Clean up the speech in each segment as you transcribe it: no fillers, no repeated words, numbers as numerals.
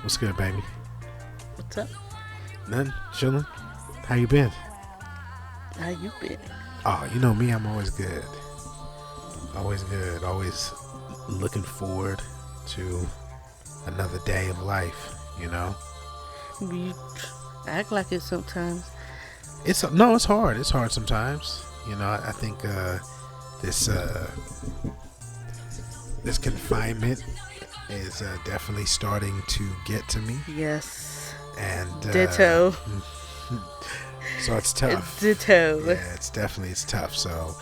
What's good, baby? What's up? Nothing. Chilling. How you been? How you been? Oh, you know me. I'm always good. Always good. Always looking forward to another day of life. You know. You act like it sometimes. It's hard. It's hard sometimes. You know. I think this confinement is definitely starting to get to me. Yes. And ditto. So it's tough. Ditto. Yeah, it's tough. So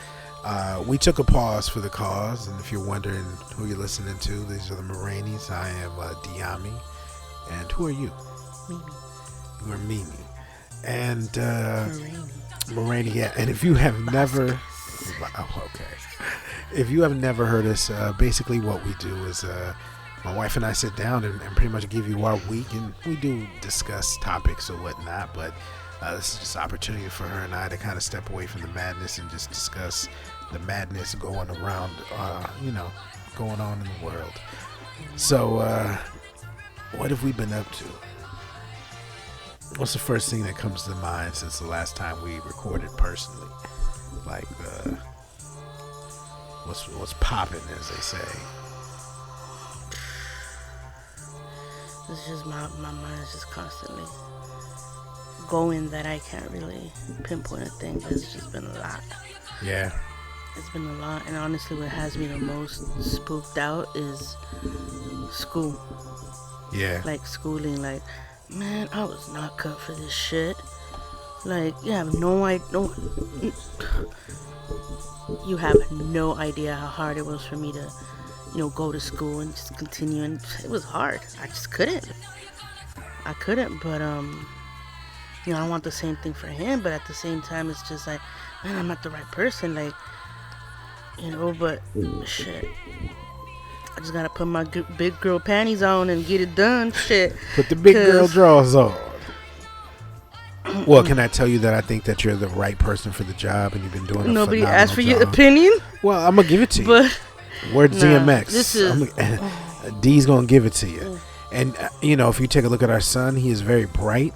we took a pause for the cause, and if you're wondering who you're listening to, these are the Moragnes. I am Diami, and who are you? Mimi. You are Mimi, and Moragne. Yeah, and if you have never, if you have never heard us, basically what we do is my wife and I sit down and pretty much give you our week, and we do discuss topics or whatnot, but this is just an opportunity for her and I to kind of step away from the madness and just discuss the madness going around, going on in the world. So, what have we been up to? What's the first thing that comes to mind since the last time we recorded personally? Like, what's popping, as they say? It's just my mind is just constantly going that I can't really pinpoint a thing, but it's just been a lot. Yeah. It's been a lot, and honestly what has me the most spooked out is school. Yeah. Like schooling, like, man, I was not cut for this shit. Like, you have no idea how hard it was for me to, go to school and just continue, and it was hard. I just couldn't. But I don't want the same thing for him, but at the same time, it's just like, man, I'm not the right person, like, but shit. I just gotta put my big girl panties on and get it done, shit. Put the big girl drawers on. Well, can I tell you that I think that you're the right person for the job, and you've been doing a Nobody phenomenal asked for job. your opinion? Well, I'm gonna give it to you. But where's DMX? This is D's gonna give it to you. And if you take a look at our son, he is very bright,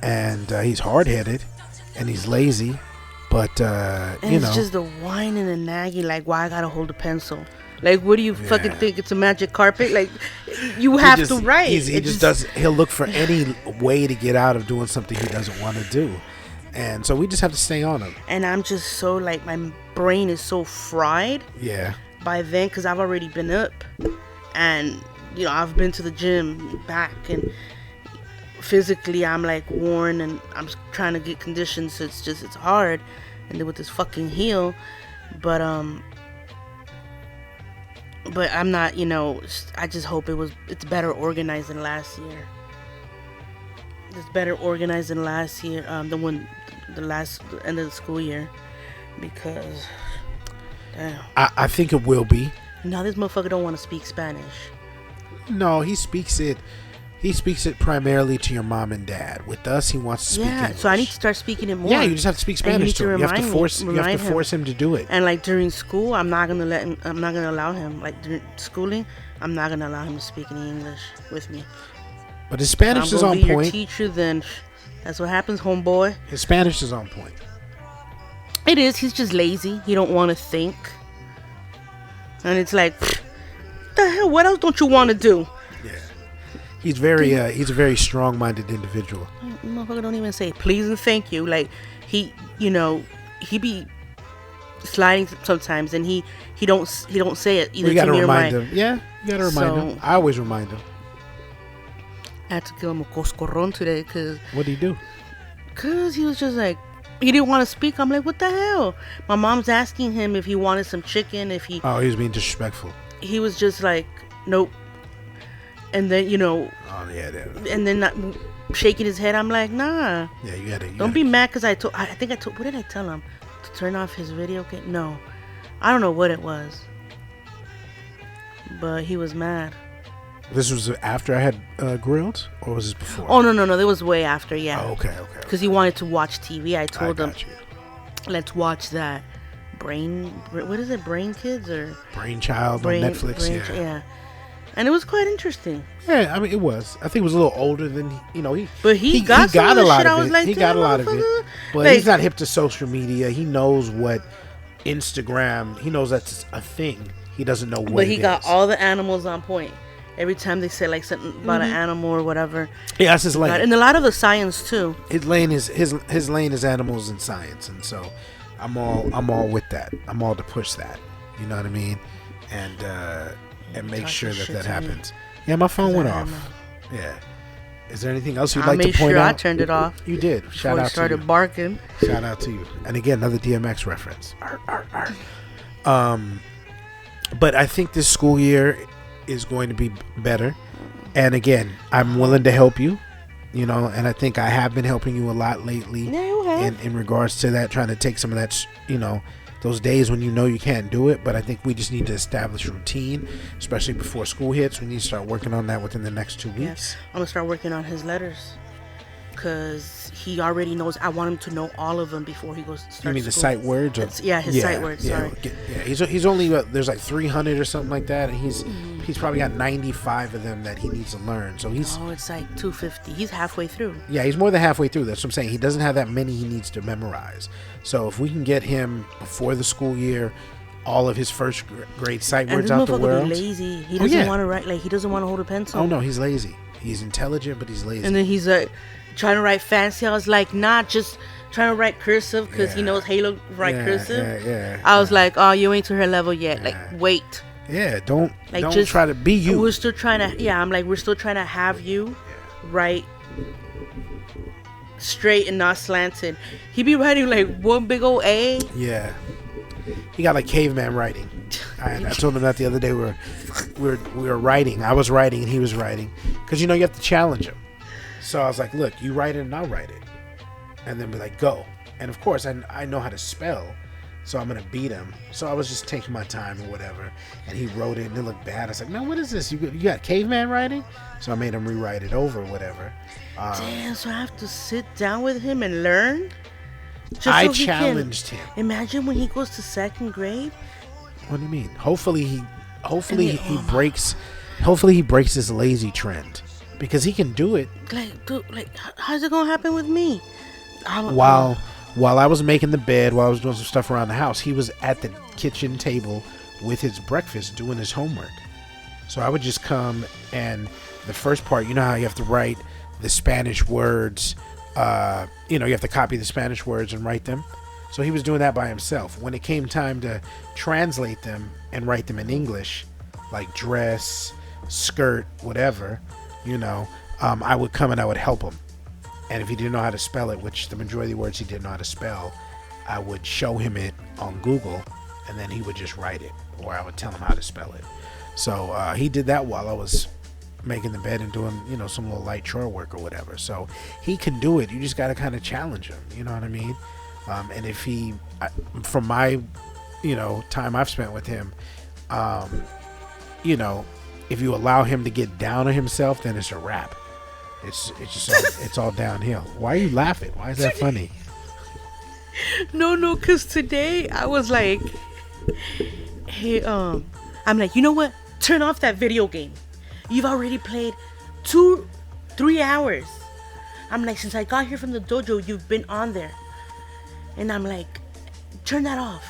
and he's hard-headed, and he's lazy. But it's just the whine and the nagging, like, why I gotta hold a pencil? Like, what do you fucking think? It's a magic carpet? Like, you have to write. He'll look for any way to get out of doing something he doesn't want to do. And so we just have to stay on him. And I'm just so, like, my brain is so fried. Yeah. By then, because I've already been up. And, I've been to the gym back. And physically, I'm, like, worn. And I'm trying to get conditioned. So it's hard. And then with this fucking heel. But I'm not, I just hope it's better organized than last year. It's better organized than last year, the end of the school year, because, damn. I think it will be. Now this motherfucker don't want to speak Spanish. No, he speaks it. He speaks it primarily to your mom and dad. With us, he wants to speak English. So I need to start speaking it more. Yeah, you just have to speak Spanish to him. You have to force him to do it. And like during school, I'm not gonna allow him. Like during schooling, I'm not gonna allow him to speak any English with me. But his Spanish is on point. I'm gonna be your teacher, then that's what happens, homeboy. His Spanish is on point. It is. He's just lazy. He don't want to think. And it's like, what the hell? What else don't you want to do? Yeah. He's a very strong-minded individual. Motherfucker don't even say please and thank you. Like, he be sliding sometimes, and he don't say it either. You gotta remind him. Yeah, you gotta remind him. I always remind him. I had to give him a coscorron today, cause what did he do? Cause he was just like, he didn't want to speak. I'm like, what the hell? My mom's asking him if he wanted some chicken. He was being disrespectful. He was just like, nope. And then and then not shaking his head. I'm like, nah. Yeah, you gotta. Don't be mad because I think I told. What did I tell him? To turn off his video game? No, I don't know what it was. But he was mad. This was after I had grilled, or was this before? Oh no! It was way after. Yeah. Oh, okay. Because he wanted to watch TV. I told him, let's watch that. What is it? Brain Kids or Brainchild on Netflix? Yeah. And it was quite interesting. Yeah, I mean, it was. I think it was a little older than But he got a lot shit. I of was it. like, He got a lot of it. motherfucker. But Like, he's not hip to social media. He knows what Instagram. He knows that's a thing. He doesn't know what. But he it got is. all the animals on point. Every time they say like something about an animal or whatever. Yeah, that's his lane. And a lot of the science too. His lane is his lane is animals and science, and so I'm all with that. I'm all to push that. You know what I mean? And make sure that happens. Yeah, my phone went off. Yeah. Is there anything else you'd like to point out? I made sure I turned it off. You did. Shout out to you. Started barking. Shout out to you. And again, another DMX reference. But I think this school year is going to be better. And again, I'm willing to help you. And I think I have been helping you a lot lately. Yeah, you have. In regards to that, trying to take some of that, those days when you can't do it. But I think we just need to establish routine, especially before school hits. We need to start working on that within the next 2 weeks. Yes. I'm going to start working on his letters. Because he already knows. I want him to know all of them before he goes to start. You mean school. the sight words? Or? His sight words. Sorry. Yeah, he's only there's like 300 or something like that, and he's probably got 95 of them that he needs to learn. So he's it's like 250. He's halfway through. Yeah, he's more than halfway through. That's what I'm saying. He doesn't have that many he needs to memorize. So if we can get him before the school year, all of his first grade sight words out the world. Be lazy. He doesn't want to write. Like he doesn't want to hold a pencil. Oh no, he's lazy. He's intelligent, but he's lazy. And then he's like trying to write fancy. I was like, not just trying to write cursive because he knows Halo write cursive. I was like, oh, you ain't to her level yet. Like, wait. Yeah, don't just try to be you. We're still trying to. Yeah, I'm like, we're still trying to have you write straight and not slanted. He be writing like one big old A. Yeah, he got like caveman writing. I told him that the other day. We were writing. I was writing and he was writing because you have to challenge him. So I was like, look, you write it and I'll write it. And then be like, go. And of course, I know how to spell, so I'm going to beat him. So I was just taking my time or whatever. And he wrote it and it looked bad. I was like, man, what is this? You got caveman writing? So I made him rewrite it over or whatever. Damn, so I have to sit down with him and learn? I challenged him. Imagine when he goes to second grade. What do you mean? Hopefully he breaks this lazy trend. Because he can do it. Like, dude, how's it gonna happen with me? While I was making the bed, while I was doing some stuff around the house, he was at the kitchen table with his breakfast doing his homework. So I would just come and the first part, you know how you have to write the Spanish words, you have to copy the Spanish words and write them. So he was doing that by himself. When it came time to translate them and write them in English, like dress, skirt, whatever, I would come and I would help him. And if he didn't know how to spell it, which the majority of the words he didn't know how to spell, I would show him it on Google and then he would just write it, or I would tell him how to spell it. So he did that while I was making the bed and doing, some little light chore work or whatever. So he can do it. You just got to kind of challenge him. You know what I mean? And if from my, time I've spent with him, if you allow him to get down on himself, then it's a wrap. It's just it's all downhill. Why are you laughing? Why is that funny? No, because today I was like, hey, I'm like, you know what? Turn off that video game. You've already played 3 hours. I'm like, since I got here from the dojo, you've been on there. And I'm like, turn that off.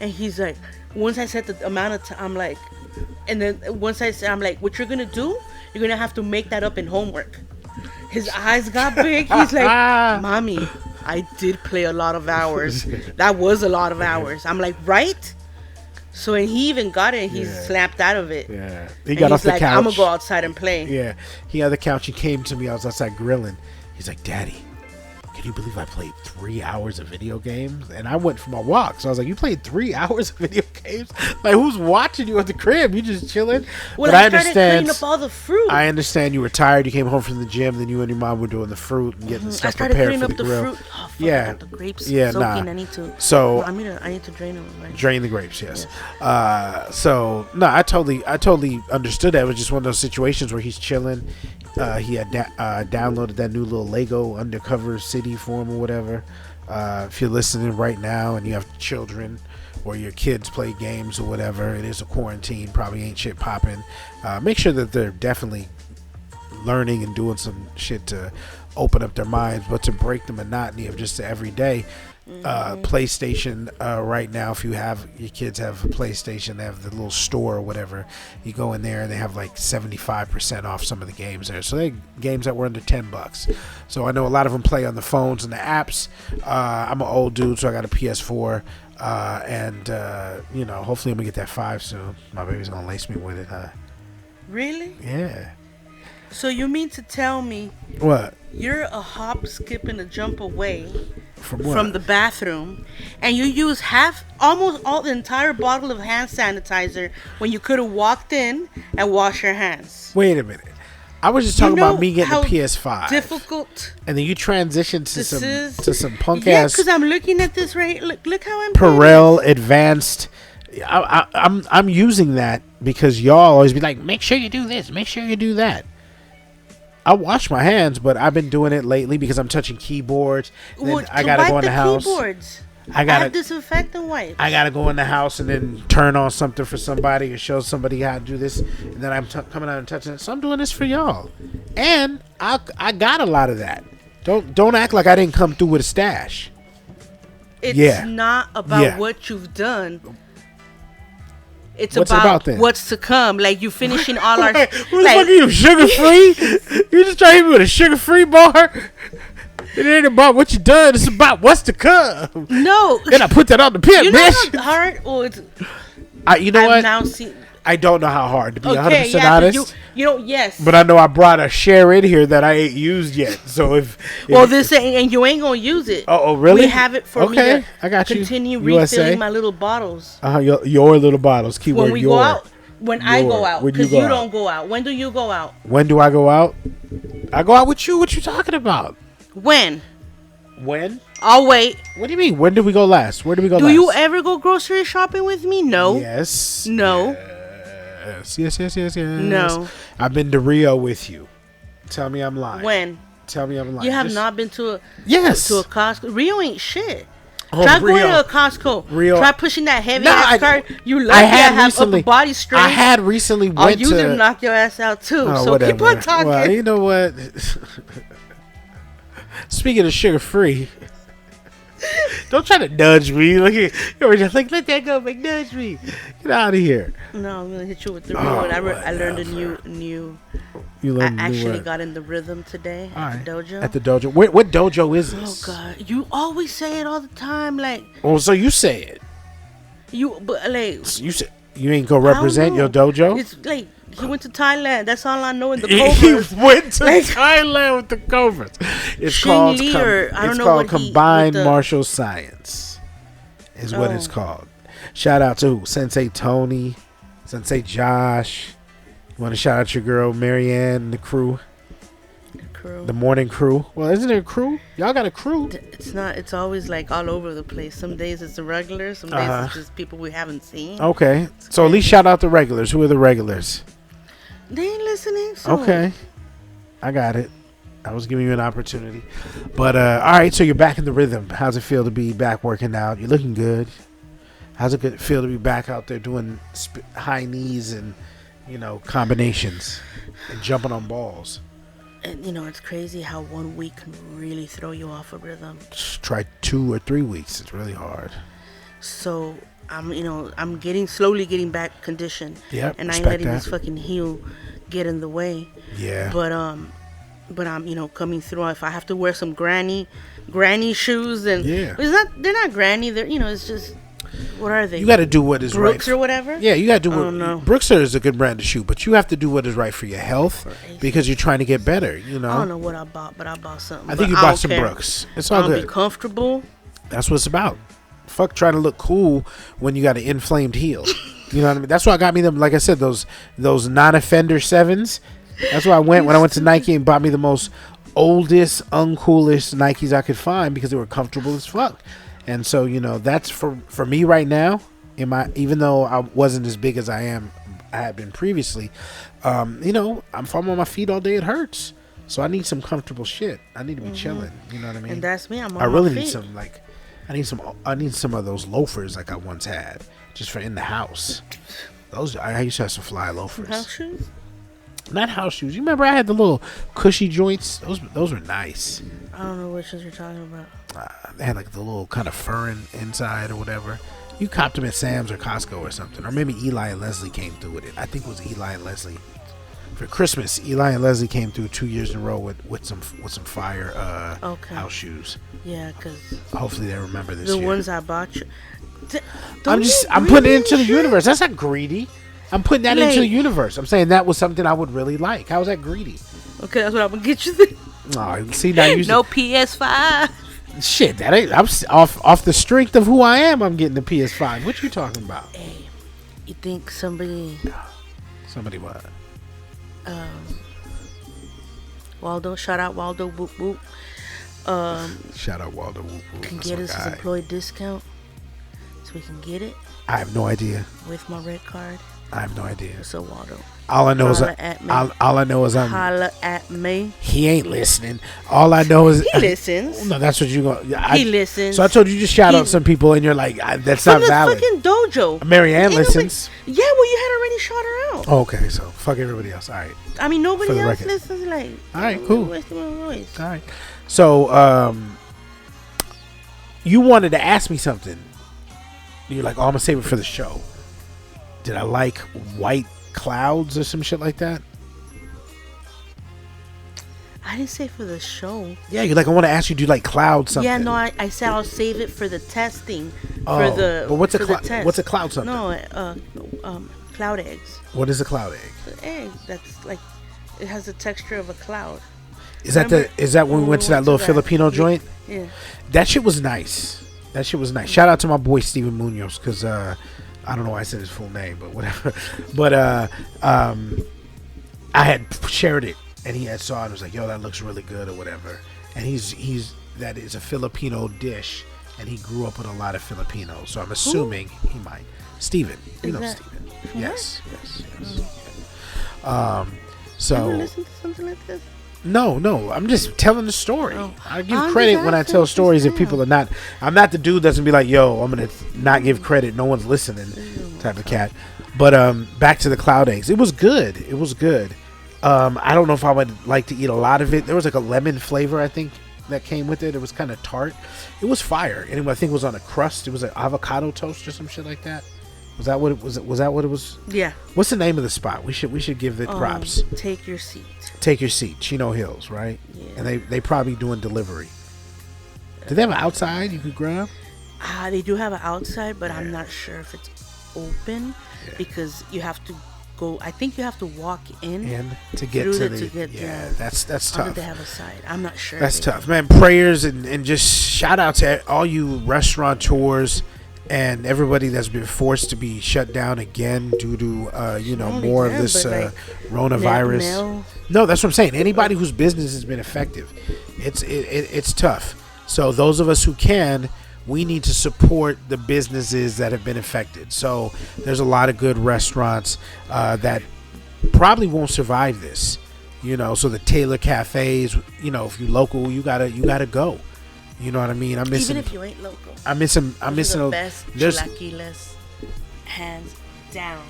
And he's like, once I set the amount of time, I'm like, and then once I said, I'm like, what you're going to do, you're going to have to make that up in homework. His eyes got big. He's like, Mommy, I did play a lot of hours. That was a lot of hours. I'm like, right? So and he even got it and he slapped out of it. Yeah. He got off the couch. I'm going to go outside and play. Yeah. He had the couch. He came to me. I was outside grilling. He's like, Daddy, can you believe I played 3 hours of video games? And I went for my walk. So I was like, you played 3 hours of video games? Like, who's watching you at the crib? You just chilling? Well, but I started cleaning up all the fruit. I understand you were tired. You came home from the gym. Then you and your mom were doing the fruit and getting stuff prepared for the grill. Fruit. Oh, fuck, I got the grapes soaking. I need to. So I need to drain them. Right? Drain the grapes, yes. So no, I totally understood that. It was just one of those situations where he's chilling. He had downloaded that new little Lego undercover city for him or whatever. If you're listening right now and you have children or your kids play games or whatever. It is a quarantine, probably ain't shit popping. Make sure that they're definitely learning and doing some shit to open up their minds, but to break the monotony of just the everyday. PlayStation right now, if you have your kids have a PlayStation, they have the little store or whatever, you go in there and they have like 75% off some of the games there, so they games that were under $10. So I know a lot of them play on the phones and the apps. I'm an old dude, so I got a PS4, and hopefully I'm gonna get that 5 soon. My baby's gonna lace me with it, huh? Really? Yeah. So you mean to tell me What? You're a hop, skip, and a jump away From the bathroom, and you use almost all the entire bottle of hand sanitizer when you could have walked in and washed your hands? Wait a minute. I was just talking about me getting a PS5. Difficult. And then you transitioned to some punk yeah, ass. because I'm looking at this right. Look how I'm. Perel Advanced. I'm using that because y'all always be like, make sure you do this, make sure you do that. I wash my hands, but I've been doing it lately because I'm touching keyboards. Then I gotta go in the house. Keyboards. I have disinfectant wipes. I gotta go in the house and then turn on something for somebody or show somebody how to do this, and then I'm coming out and touching it. So I'm doing this for y'all, and I got a lot of that. Don't act like I didn't come through with a stash. It's not about what you've done. It's about what's to come. Like you finishing all our. What the fuck are you, sugar free? You just trying to hit me with a sugar free bar? It ain't about what you done. It's about what's to come. No. Then I put that on the pit, you bitch. Know how hard? Well, it's. You know I've what? Now seen. I don't know how hard, to be 100% honest. Yes. But I know I brought a share in here that I ain't used yet. So if and you ain't gonna use it. Oh, really? We have it for me to I got continue you. refilling my little bottles. Your little bottles. Keyword when we your. Go out. When I go out, because you don't go out. When do you go out? When do I go out? I go out with you. What you talking about? When? I'll wait. What do you mean? When did we go last? Where did we go last? Do you ever go grocery shopping with me? No. Yes. No. Yes. No. I've been to Rio with you. Tell me I'm lying. When? Tell me I'm lying. You have not been to a Costco. Rio ain't shit. Try going to a Costco. Rio. Try pushing that heavy ass cart. You lucky I have upper body strength. I had recently went I'll use it to knock your ass out too. So whatever. Keep on talking. Well, you know what? Speaking of sugar free, don't try to nudge me. Look at you're just like, let that go, nudge me. Get out of here. No, I'm gonna hit you with the real one. I learned a new. You learned I actually got in the rhythm today at the dojo. At the dojo. What dojo is this? Oh God, you always say it all the time, like. Oh, so you say it. So you say you ain't gonna represent your dojo. It's like. He went to Thailand. That's all I know in the Cobras. He went to Thailand with the Cobras. It's called Combined Martial Science. Is what it's called. Shout out to Sensei Tony, Sensei Josh. You want to shout out your girl Marianne and the crew. The morning crew. Well, isn't it a crew? Y'all got a crew. It's not. It's always like all over the place. Some days it's the regulars. Some days it's just people we haven't seen. Okay. So at least shout out the regulars. Who are the regulars? They ain't listening. So. Okay. I got it. I was giving you an opportunity. But, all right. So you're back in the rhythm. How's it feel to be back working out? You're looking good. How's it feel to be back out there doing high knees and, combinations and jumping on balls? And, it's crazy how 1 week can really throw you off a rhythm. Just try 2 or 3 weeks. It's really hard. So I'm slowly getting back conditioned. Yeah, and I ain't letting this fucking heel get in the way. Yeah. But I'm coming through. If I have to wear some granny shoes, and they're not granny. They're it's just. What are they? You got to do what is right. Brooks or whatever? Yeah, you got to do what... No. Brooks is a good brand of shoe, but you have to do what is right for your health because you're trying to get better, I don't know what I bought, but I bought something. I think you bought some Brooks. It's all good. Be comfortable. That's what it's about. Fuck trying to look cool when you got an inflamed heel. You know what I mean? That's why I got me them, like I said, those non-offender 7s. That's why I went when I went to Nike and bought me the most oldest, uncoolest Nikes I could find because they were comfortable as fuck. And so, that's for me right now. Even though I wasn't as big as I had been previously, if I'm on my feet all day, it hurts. So I need some comfortable shit. I need to be chilling. You know what I mean? And that's me. I really need some I need some of those loafers like I once had, just for in the house. Those I used to have some fly loafers. House shoes? Not house shoes. You remember I had the little cushy joints? Those were nice. I don't know which ones you're talking about. They had like the little kind of fur inside or whatever. You copped them at Sam's or Costco or something. Or maybe Eli and Leslie came through with it. I think it was Eli and Leslie. For Christmas, Eli and Leslie came through 2 years in a row with some fire house shoes. Yeah, because hopefully they remember this the year. ones I bought you. I'm putting it into the universe. That's not greedy. I'm putting that into the universe. I'm saying that was something I would really like. How is that greedy? Okay, that's what I'm gonna get you. Then. Oh, see now you no PS5. Shit, that ain't. I'm off the strength of who I am. I'm getting the PS5. What you talking about? Hey, you think somebody what? Waldo, shout out Waldo, whoop whoop. Shout out Waldo, whoop whoop. Can That's get my us guy. his employee discount, so we can get it. I have no idea. With my red card. I have no idea. So Waldo. All I know is I'm. Holla at me. He ain't listening. All I know is he listens. No, that's what you go. He listens. So I told you just shout out some people, and you're like, that's not valid. Fucking dojo. Marianne listens. Yeah, well, you had already shot her out. Oh, okay, so fuck everybody else. All right. I mean, nobody else listens. Like, all right, cool. Wasting my voice. All right. So, you wanted to ask me something. You're like, oh, I'm gonna save it for the show. Did I like white clouds or some shit like that? I didn't say for the show. Yeah, you're like, I want to ask you, do you like clouds something? Yeah, no, I said I'll save it for the testing. Oh, for the but what's a test. What's a cloud something? No, cloud eggs. What is a cloud egg? An egg that's like, it has the texture of a cloud. Is that when we went to that little Filipino joint? Yeah. That shit was nice. Shout out to my boy Steven Munoz, because I don't know why I said his full name, but whatever. But I had shared it, and he had saw it and was like, yo, that looks really good or whatever. And he's that is a Filipino dish, and he grew up with a lot of Filipinos, so I'm assuming he might. Steven. You know Steven. Yes. So Ever listen to something like this? No, I'm just telling the story. Oh. I give credit when I tell stories if people are not. I'm not the dude that's gonna be like, yo, I'm gonna not give credit, no one's listening type of cat. But back to the cloud eggs. It was good. I don't know if I would like to eat a lot of it. There was like a lemon flavor, I think, that came with it. It was kind of tart. It was fire. And I think it was on a crust. It was an avocado toast or some shit like that. Was that what it was? Was that what it was? Yeah. What's the name of the spot? We should give it props. Take your seat. Take your seat. Chino Hills, right? Yeah. And they probably doing delivery. Do they have an outside you could grab? They do have an outside, but I'm not sure if it's open because you have to go. I think you have to walk in to get to the. That's tough. Or they have a side. I'm not sure. That's tough, man. Prayers and just shout out to all you restaurateurs and everybody that's been forced to be shut down again due to more of this coronavirus. No, that's what I'm saying. Anybody whose business has been affected, it's tough. So those of us who can, we need to support the businesses that have been affected. So there's a lot of good restaurants that probably won't survive this. So the Taylor cafes, if you local, you gotta go. You know what I mean? I'm missing. Even if you ain't local. I'm missing. The best chilaquiles, hands down.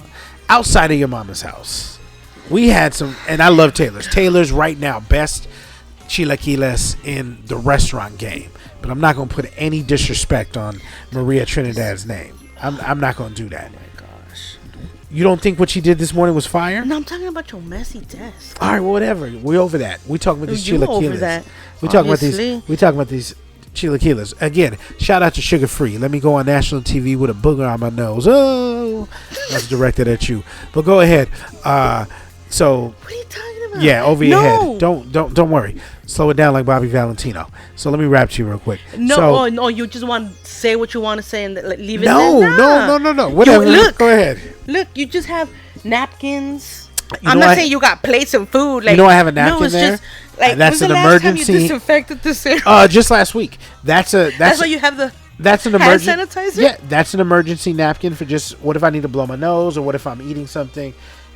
Outside of your mama's house, we had some, and I love Taylor's. Taylor's right now best chilaquiles in the restaurant game. But I'm not gonna put any disrespect on Maria Trinidad's name. I'm not gonna do that. Oh my gosh. You don't think what she did this morning was fire? No, I'm talking about your messy desk. All right, well, whatever. We over that. We talking about these chilaquiles. We talking about these chilaquiles. Again, shout out to Sugar Free. Let me go on national TV with a booger on my nose. Oh, that's directed at you. But go ahead. So what are you talking about? Yeah, over your head. Don't worry. Slow it down like Bobby Valentino. So let me rap to you real quick. No, you just want to say what you want to say and leave it there? No. Whatever. Look, go ahead. Look, you just have napkins. I'm not saying you got plates and food. Like, I have a napkin there. Just, like, that's an emergency. Time you disinfected this area? Just last week. That's why you have the. That's an emergency hand sanitizer. Yeah, that's an emergency napkin for just what if I need to blow my nose or what if I'm eating something.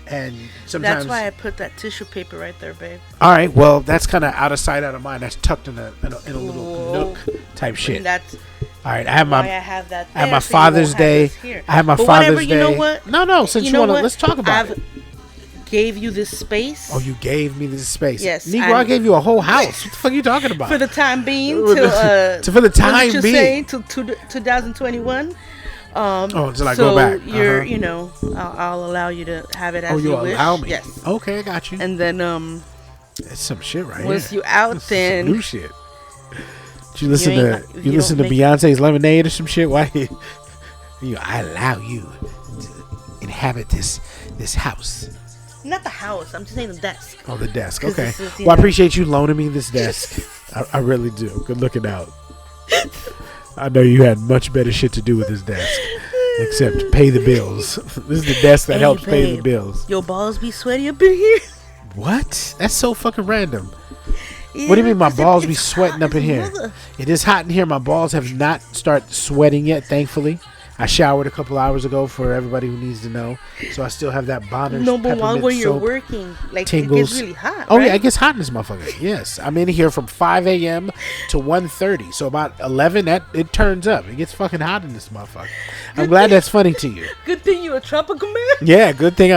And sometimes that's why I put that tissue paper right there, babe. All right, well, that's kind of out of sight, out of mind. That's tucked in a little nook type shit. All right, I have why I have that. I have my Father's Day. I have my Father's Day. You know what? No. Since you want to, let's talk about it. Gave you this space. Oh, you gave me this space. Yes, Negro, I gave you a whole house. What the fuck are you talking about? For the time being, for the time being, till 2021. Until I go back. You're, I'll allow you to have it as you wish. Oh, you allow me? Yes. Okay, I got you. And then, that's some shit right once here. you out, then some new shit. Did you listen to Beyonce's Lemonade or some shit? Why? I allow you to inhabit this house. Not the house. I'm just saying the desk. Oh, the desk. Okay. Well, I appreciate you loaning me this desk. I really do. Good looking out. I know you had much better shit to do with this desk, except pay the bills. This is the desk that helps pay the bills. Your balls be sweaty up in here. What? That's so fucking random. Yeah, what do you mean my balls be sweating up in here? It is hot in here. My balls have not started sweating yet, thankfully. I showered a couple hours ago for everybody who needs to know. So I still have that Bonner's peppermint soap. While you're working, tingles. It gets really hot, Oh, right? yeah, it gets hot in this motherfucker. Yes. I'm in here from 5 a.m. to 1:30. So about 11, it turns up. It gets fucking hot in this motherfucker. I'm glad that's funny to you. Good thing you're a tropical man. Yeah, good thing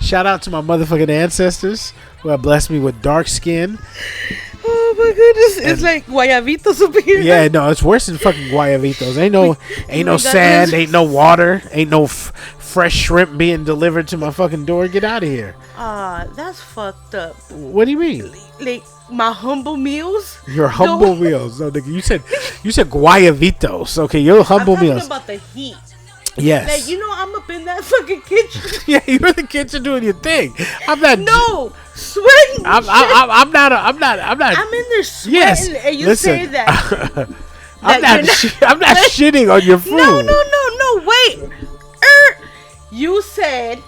shout out to my motherfucking ancestors who have blessed me with dark skin. Oh my goodness, it's like guayabitos up here. Yeah, no, it's worse than fucking guayabitos. Ain't no sand, ain't no water, ain't no fresh shrimp being delivered to my fucking door. Get out of here. That's fucked up. What do you mean? Like my humble meals. Your humble meals. No, nigga, you said guayabitos. Okay, your humble meals. I'm talking about the heat. Yes. Like, I'm up in that fucking kitchen. Yeah, you're in the kitchen doing your thing. I'm not. No, sweating. I'm not. I'm in there sweating, yes, and you listen, say that. I'm not shitting on your food. No. Wait. You said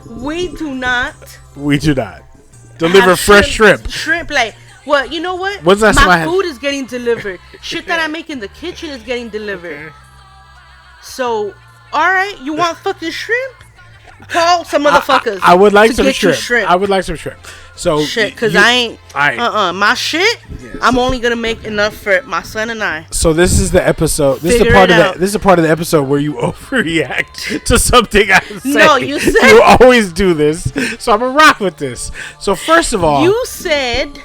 we do not deliver fresh shrimp. Shrimp, like. Well, you know what? When's that my food is getting delivered. Shit that I make in the kitchen is getting delivered. So. All right, you want fucking shrimp? Call some motherfuckers. I would like some shrimp. I would like some shrimp. So shit, cause I ain't. My shit. Yes. I'm only gonna make enough for my son and I. So this is the episode. This is a part of the episode where you overreact to something I say. No, you said you always do this. So I'm gonna rock with this. So first of all, you said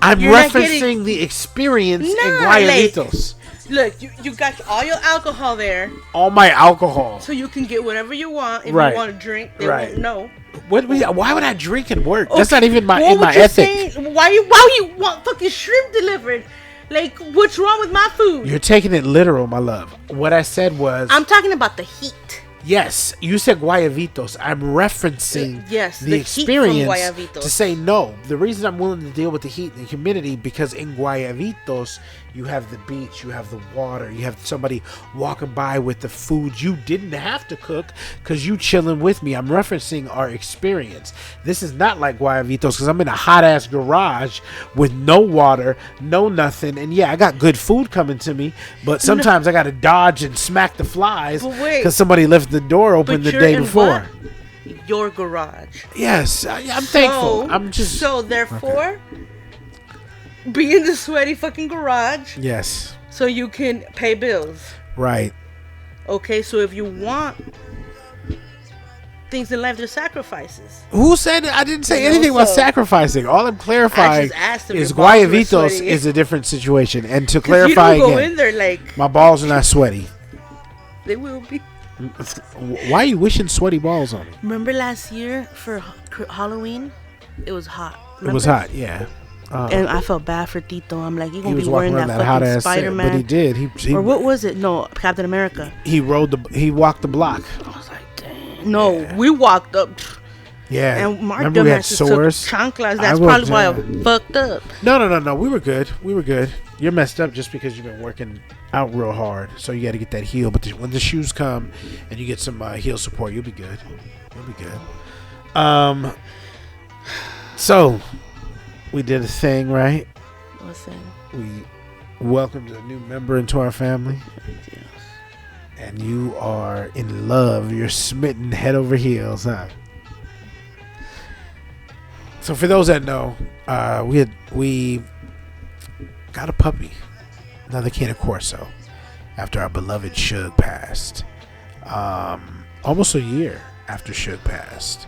I'm referencing the experience in Guayabitos. Look, you got all your alcohol there. All my alcohol. So you can get whatever you want. If you want to drink, they won't know. Why would I drink and work? Okay. That's not even my ethic. Why you want fucking shrimp delivered? Like, what's wrong with my food? You're taking it literal, my love. What I said was... I'm talking about the heat. Yes, you said guayabitos. I'm referencing the experience to say no. The reason I'm willing to deal with the heat and the humidity because in guayabitos you have the beach, you have the water, you have somebody walking by with the food you didn't have to cook because you chilling with me. I'm referencing our experience. This is not like guayabitos because I'm in a hot ass garage with no water, no nothing, and yeah, I got good food coming to me, but sometimes I got to dodge and smack the flies because somebody left the door open the day before. Your garage. Yes, I'm thankful. I'm just therefore. Okay. Be in the sweaty fucking garage. Yes. So you can pay bills. Right. Okay, so if you want things in life, there's sacrifices. Who said it? I didn't say anything about sacrificing. All I'm clarifying is guayabitos is a different situation. And to clarify you don't again, go in there like my balls are not sweaty. They will be. Why are you wishing sweaty balls on me? Remember last year for Halloween? It was hot. Remember? It was hot, yeah. And I felt bad for Tito. I'm like, you're gonna be wearing that fucking Spider-Man. But he did. He or what was it? No, Captain America. He walked the block. I was like, dang. No, we walked up. Yeah. And Mark dumbasses took chanclas. That's probably why I fucked up. No. We were good. You're messed up just because you've been working out real hard. So you got to get that heel. But when the shoes come and you get some heel support, you'll be good. So we did a thing, right? What thing? We welcomed a new member into our family. Yes. And you are in love. You're smitten head over heels, huh? So for those that know, we got a puppy, another can of Corso, after our beloved Suge passed. Almost a year after Suge passed.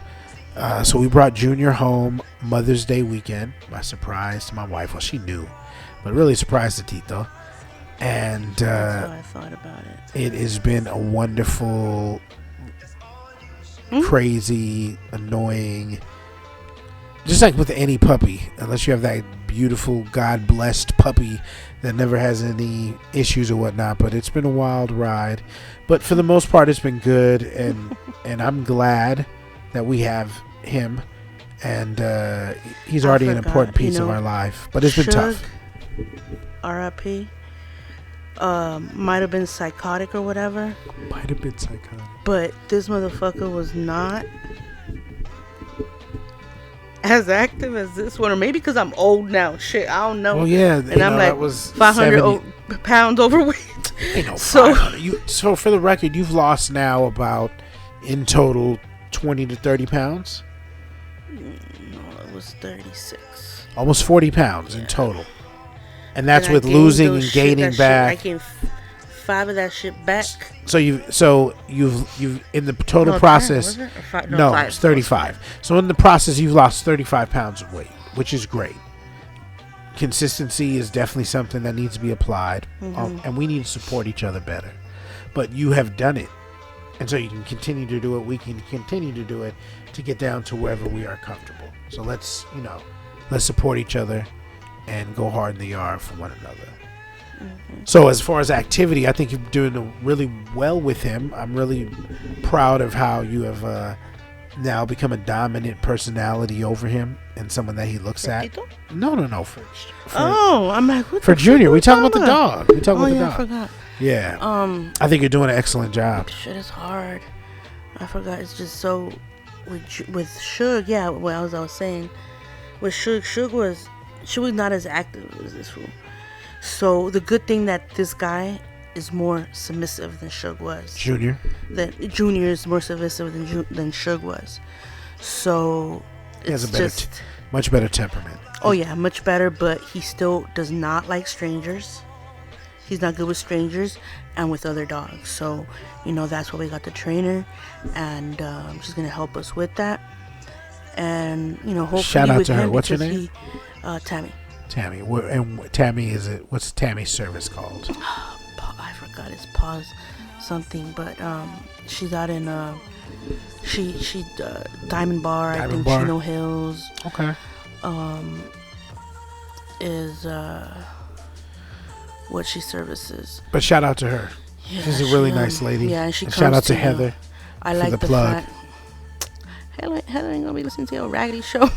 So we brought Junior home Mother's Day weekend. My surprise to my wife. Well, she knew, but really surprised to Tito. And that's how I thought about it. It has been a wonderful, crazy, annoying, just like with any puppy, unless you have that beautiful, God-blessed puppy that never has any issues or whatnot. But it's been a wild ride. But for the most part, it's been good, and I'm glad that we have him, and he's already an important piece of our life. But it's been tough. R.I.P. Might have been psychotic or whatever. Might have been psychotic. But this motherfucker was not as active as this one, or maybe because I'm old now. Shit, I don't know. Well, yeah, and I'm like 500 pounds overweight. Ain't no 500. So for the record, you've lost now about in total 20 to 30 pounds. No, it was 36. Almost 40 pounds in total, and that's with losing and gaining back. I gained 5 of that shit back. So you've in the total process. 10, was it? No, it's 35. So in the process, you've lost 35 pounds of weight, which is great. Consistency is definitely something that needs to be applied, and we need to support each other better. But you have done it, and so you can continue to do it. We can continue to do it to get down to wherever we are comfortable. So let's support each other and go hard in the yard for one another. So as far as activity, I think you're doing really well with him. I'm really proud of how you have now become a dominant personality over him and someone that he looks at. No. I'm like, what for Junior. We talking about the dog. We talking about the dog. I forgot. Yeah. I think you're doing an excellent job. Shit is hard. I forgot. It's just so with Suge. Yeah. Well, as I was saying, with Suge was not as active as this fool. So the good thing that this guy is more submissive than Suge was. Junior is more submissive than Suge was. So he has a much better temperament. Oh yeah, much better. But he still does not like strangers. He's not good with strangers and with other dogs. So that's why we got the trainer, and she's gonna help us with that. And hopefully shout out to her. What's your name? Tammy. Tammy, and Tammy what's Tammy's service called? I forgot. It's pause something, but she's out in she Diamond Bar. I think Chino Hills. Okay. Is what she services. But shout out to her. Yeah, she's a really nice lady. Yeah, and she comes shout out to Heather. I like the plug. Heather ain't gonna be listening to your raggedy show.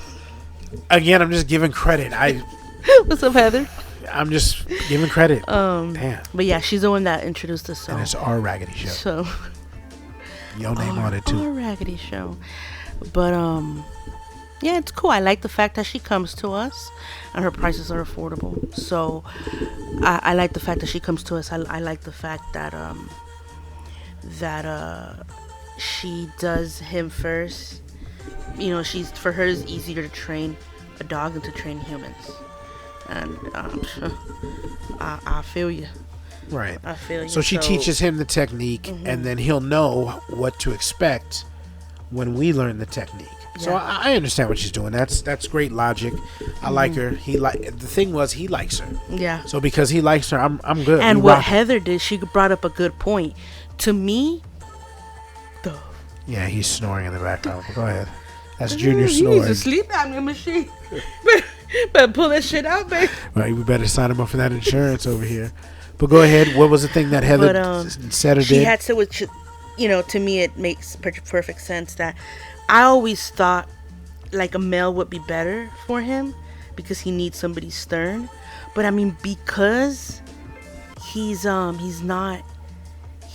Again, I'm just giving credit. What's up, Heather? I'm just giving credit. Damn. But yeah, she's the one that introduced us. And it's our raggedy show. So your name on it too. Our raggedy show. But yeah, it's cool. I like the fact that she comes to us and her prices are affordable. So I like the fact that she comes to us. I like the fact that she does him first. For her it's easier to train a dog than to train humans. And I feel you. Right. I feel you. So she teaches him the technique, and then he'll know what to expect when we learn the technique. Yeah. So I understand what she's doing. That's great logic. I like her. The thing was he likes her. Yeah. So because he likes her, I'm good. And what Heather did, she brought up a good point. To me, yeah, he's snoring in the background. Go ahead. That's Junior snoring. He needs a sleep apnea machine. Better pull that shit out, babe. Right, we better sign him up for that insurance over here. But go ahead. What was the thing that Heather said or did? She had to, which, to me it makes perfect sense that I always thought like a male would be better for him because he needs somebody stern. But I mean, because he's not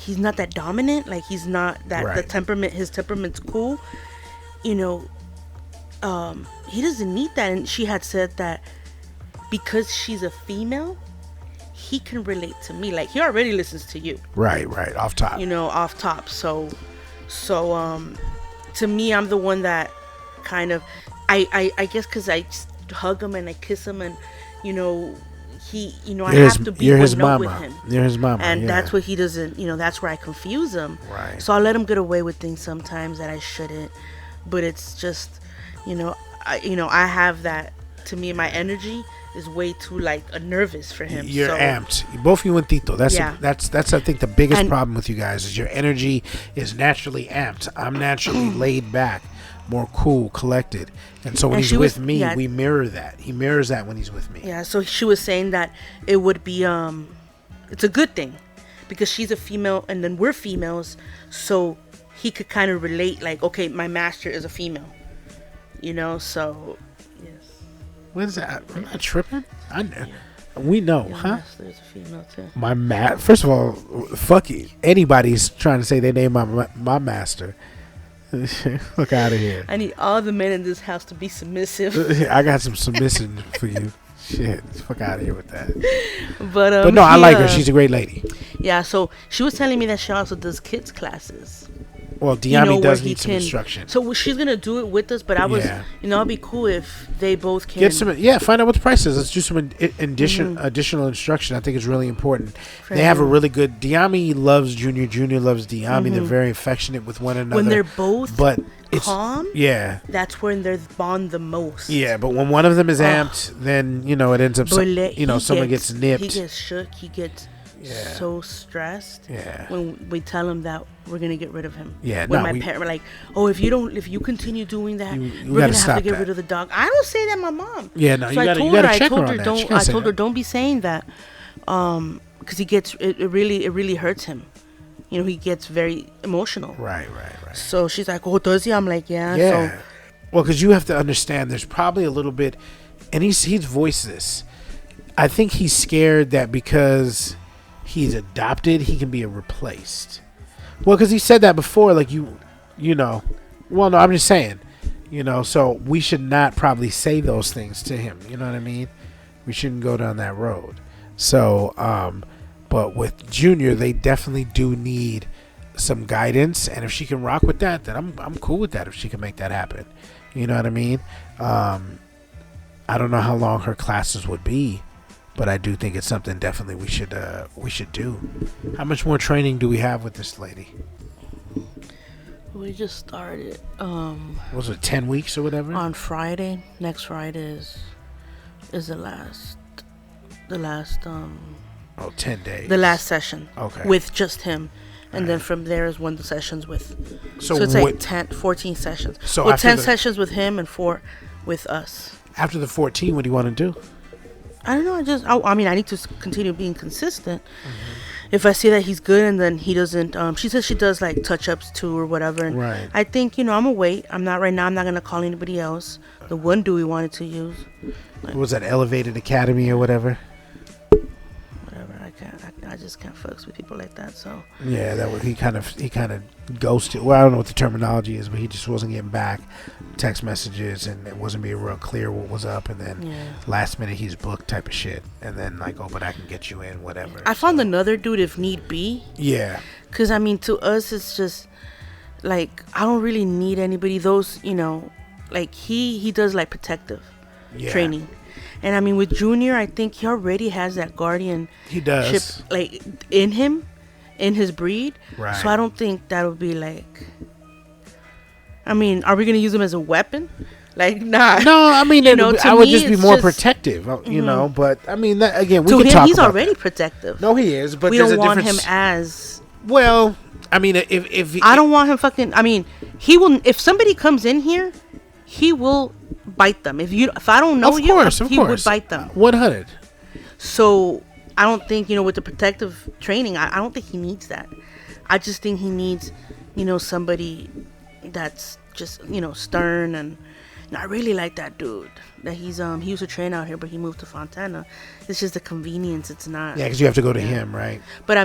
that dominant, like he's not that right. His temperament's cool. He doesn't need that. And she had said that because she's a female, he can relate to me. Like, he already listens to you. Right. Off top. Off top. So, to me, I'm the one that kind of, I guess because I hug him and I kiss him and, he, I have to be you're his one note with mama. him. You're his mama, and yeah. that's what he doesn't. That's where I confuse him. Right. So I let him get away with things sometimes that I shouldn't. But it's just, I have that. To me, my energy is way too nervous for him. You're amped. Both you and Tito. That's I think the biggest problem with you guys is your energy is naturally amped. I'm naturally laid back, more cool, collected. And so when he's with me, we mirror that. He mirrors that when he's with me. Yeah, so she was saying that it would be it's a good thing because she's a female and then we're females, so he could kind of relate okay, my master is a female. So yes. When's that? I'm not tripping. We know, Your huh? master is a female too. First of all, fuck it. Anybody's trying to say they name my master. Fuck out of here. I need all the men in this house to be submissive. I got some submission for you. Shit, fuck out of here with that. But no, I like her. She's a great lady. Yeah, so she was telling me that she also does kids classes. Well, Diami does need some instruction. So she's gonna do it with us, but I was, it'd be cool if they both can get some. Yeah, find out what the price is. Let's do some additional instruction. I think it's really important. They have a really good. Diami loves Junior. Junior loves Diami. They're very affectionate with one another. When they're both, calm. Yeah, that's when they bond the most. Yeah, but when one of them is amped, then it ends up. Someone gets nipped. He gets shook. He gets. So stressed when we tell him that we're gonna get rid of him. When my parents were like, "Oh, if you continue doing that, we're gonna have to get rid of the dog." I don't say that, my mom. Yeah, no, so you gotta check her on that. I told her, don't be saying that, because he gets it really hurts him. He gets very emotional. Right. So she's like, "Oh, does he?" I'm like, "Yeah." Yeah. Well, because you have to understand, there's probably a little bit, and he's voiced this. I think he's scared that because he's adopted, he can be replaced. Well, because he said that before, well, no, I'm just saying, so we should not probably say those things to him. You know what I mean? We shouldn't go down that road. So, but with Junior, they definitely do need some guidance, and if she can rock with that, then I'm cool with that. If she can make that happen, you know what I mean? I don't know how long her classes would be. But I do think it's something definitely we should do. How much more training do we have with this lady? We just started. Was it 10 weeks or whatever? On Friday. Next Friday is the last. 10 days. The last session. Okay. With just him. And then from there is when the sessions with. So it's 14 sessions. So 10 sessions with him and 4 with us. After the 14, what do you want to do? I don't know. I need to continue being consistent. If I see that he's good and then he doesn't, she says she does touch-ups too or whatever. And right. I think, I'm going to wait. I'm not right now. I'm not going to call anybody else. The one dude we wanted to use. What was that, Elevated Academy or whatever? Whatever. I just can't fucks with people like that. So yeah, that was, he kind of ghosted. Well, I don't know what the terminology is, but he just wasn't getting back text messages, and it wasn't being real clear what was up. And then last minute he's booked type of shit. And then but I can get you in, whatever. I found another dude if need be. Yeah. Because to us it's just I don't really need anybody. Those he does protective training. And with Junior, I think he already has that guardian. He does. In him, in his breed. Right. So I don't think that would be are we going to use him as a weapon? Nah. No, I would just be more protective, But that, again, we can talk about that. He's already protective. No, he is. But we don't want him as. Well, if I don't want him fucking. He will. If somebody comes in here, he will bite them. If I don't know he would bite them. 100. So I don't think with the protective training, I don't think he needs that. I just think he needs somebody that's just stern, and I really like that dude. That he used to train out here, but he moved to Fontana. It's just the convenience. It's not. Yeah, because you have to go to him, right? But I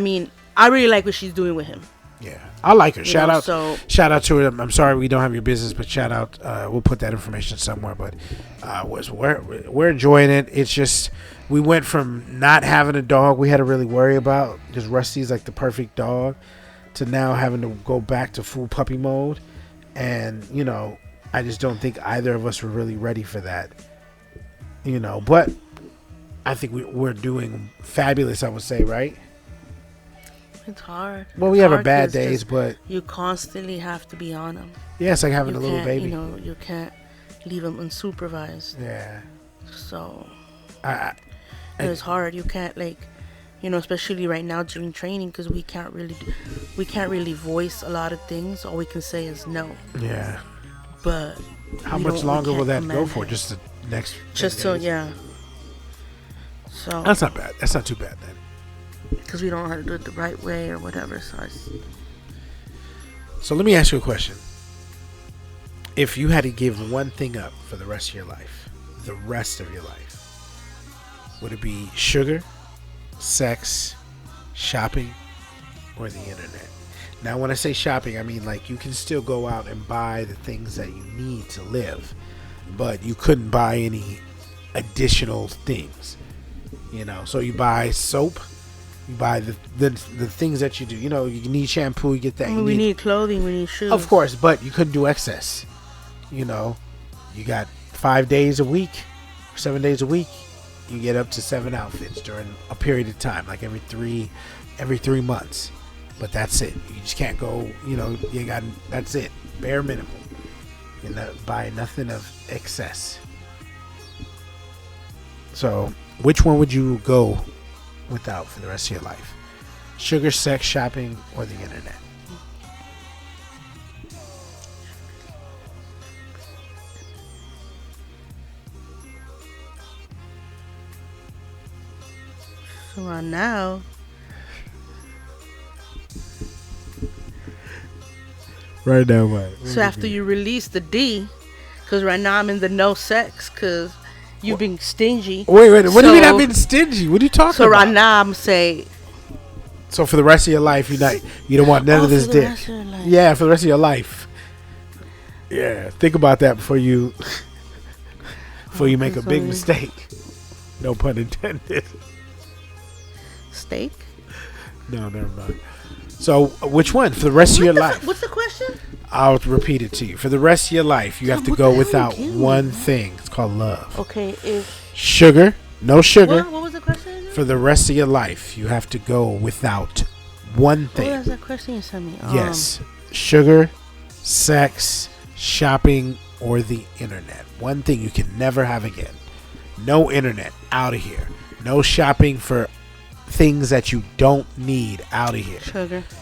really like what she's doing with him. Yeah, I like her. Shout out to her. I'm sorry we don't have your business, but shout out. We'll put that information somewhere. But we're enjoying it. It's just we went from not having a dog we had to really worry about because Rusty's the perfect dog, to now having to go back to full puppy mode, and I just don't think either of us were really ready for that. But I think we're doing fabulous, I would say, right? It's hard. Well, we have our bad days, but you constantly have to be on them. Yeah, it's like having a little baby. You can't leave them unsupervised. Yeah. So it's hard. You can't especially right now during training, because we can't really voice a lot of things. All we can say is no. Yeah. But how much longer will that go for? Just the next. Just so yeah. So that's not bad. That's not too bad then. Because we don't know how to do it the right way or whatever. So let me ask you a question. If you had to give one thing up for the rest of your life, would it be sugar, sex, shopping, or the internet? Now, when I say shopping, I mean like you can still go out and buy the things that you need to live, but you couldn't buy any additional things. So you buy soap. You buy the things that you do. You need shampoo, you get that. We need clothing, we need shoes. Of course, but you couldn't do excess. You got 5 days a week, 7 days a week. You get up to 7 outfits during a period of time, like every 3 months. But that's it. You just can't go, that's it. Bare minimum. Buy nothing of excess. So, which one would you go without for the rest of your life? Sugar, sex, shopping, or the internet? So right now, what? So after you release the D, because right now I'm in the no sex, because you've been stingy. Wait. What do you mean I've been stingy? What are you talking about? So right now I'm saying. So for the rest of your life, you don't want none of this dick. Yeah, for the rest of your life. Yeah, think about that before you make a big mistake. No pun intended. Steak? No, never mind. So which one for the rest of your life? What's the question? I'll repeat it to you. For the rest of your life, you have to go without one thing. It's called love. Okay, sugar, no sugar. What was the question? For the rest of your life, you have to go without one thing. What was that question you sent me? Yes, sugar, sex, shopping, or the internet. One thing you can never have again. No internet, out of here. No shopping for things that you don't need, out of here.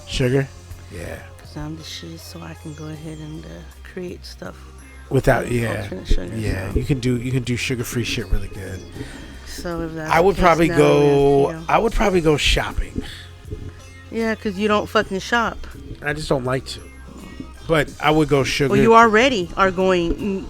Sugar? Yeah. Because I'm the shit, so I can go ahead and create stuff without sugar. Yeah, you can do sugar-free shit really good. So if that's I would probably go shopping. Yeah, because you don't fucking shop. I just don't like to. But I would go sugar. Well, you already are doing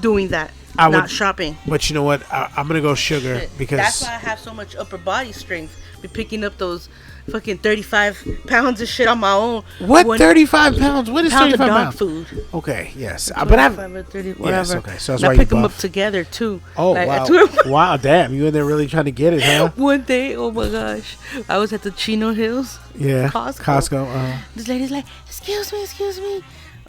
that. Not shopping. But you know what? I'm going to go sugar because... That's why I have so much upper body strength. Be picking up those fucking 35 pounds of shit on my own. What? 35 pounds? What is 35 pounds? Food. Okay, yes. But I've... 30, whatever. Yes, okay. So that's why you pick them up together, too. Oh, wow. Wow, damn. You in there really trying to get it, huh? One day, oh my gosh. I was at the Chino Hills. Yeah. Costco. This lady's like, excuse me. She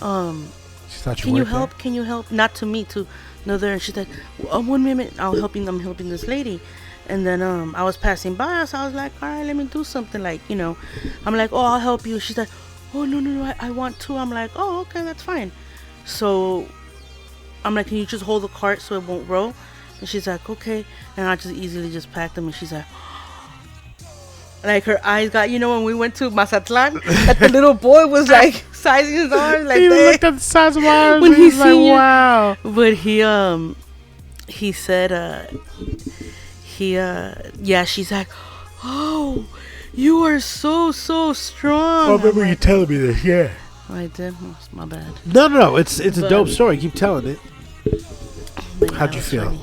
thought you Can you help? Not to me, to another. And she's like, 1 minute. I'm helping this lady. And then I was passing by, so I was like, all right, let me do something. I'm like, oh, I'll help you. She's like, oh, no, I want to. I'm like, oh, okay, that's fine. So I'm like, can you just hold the cart so it won't roll? And she's like, okay. And I just easily just packed them. And she's like, her eyes got, when we went to Mazatlan, that the little boy was like sizing his arms. Like, he looked at the size of my arms when he's like, wow. But he said, she's like, oh, you are so strong. Oh, I remember you telling me this, yeah. I did? Oh, it's my bad. No, it's a dope story. Keep telling it. How'd you feel? Funny.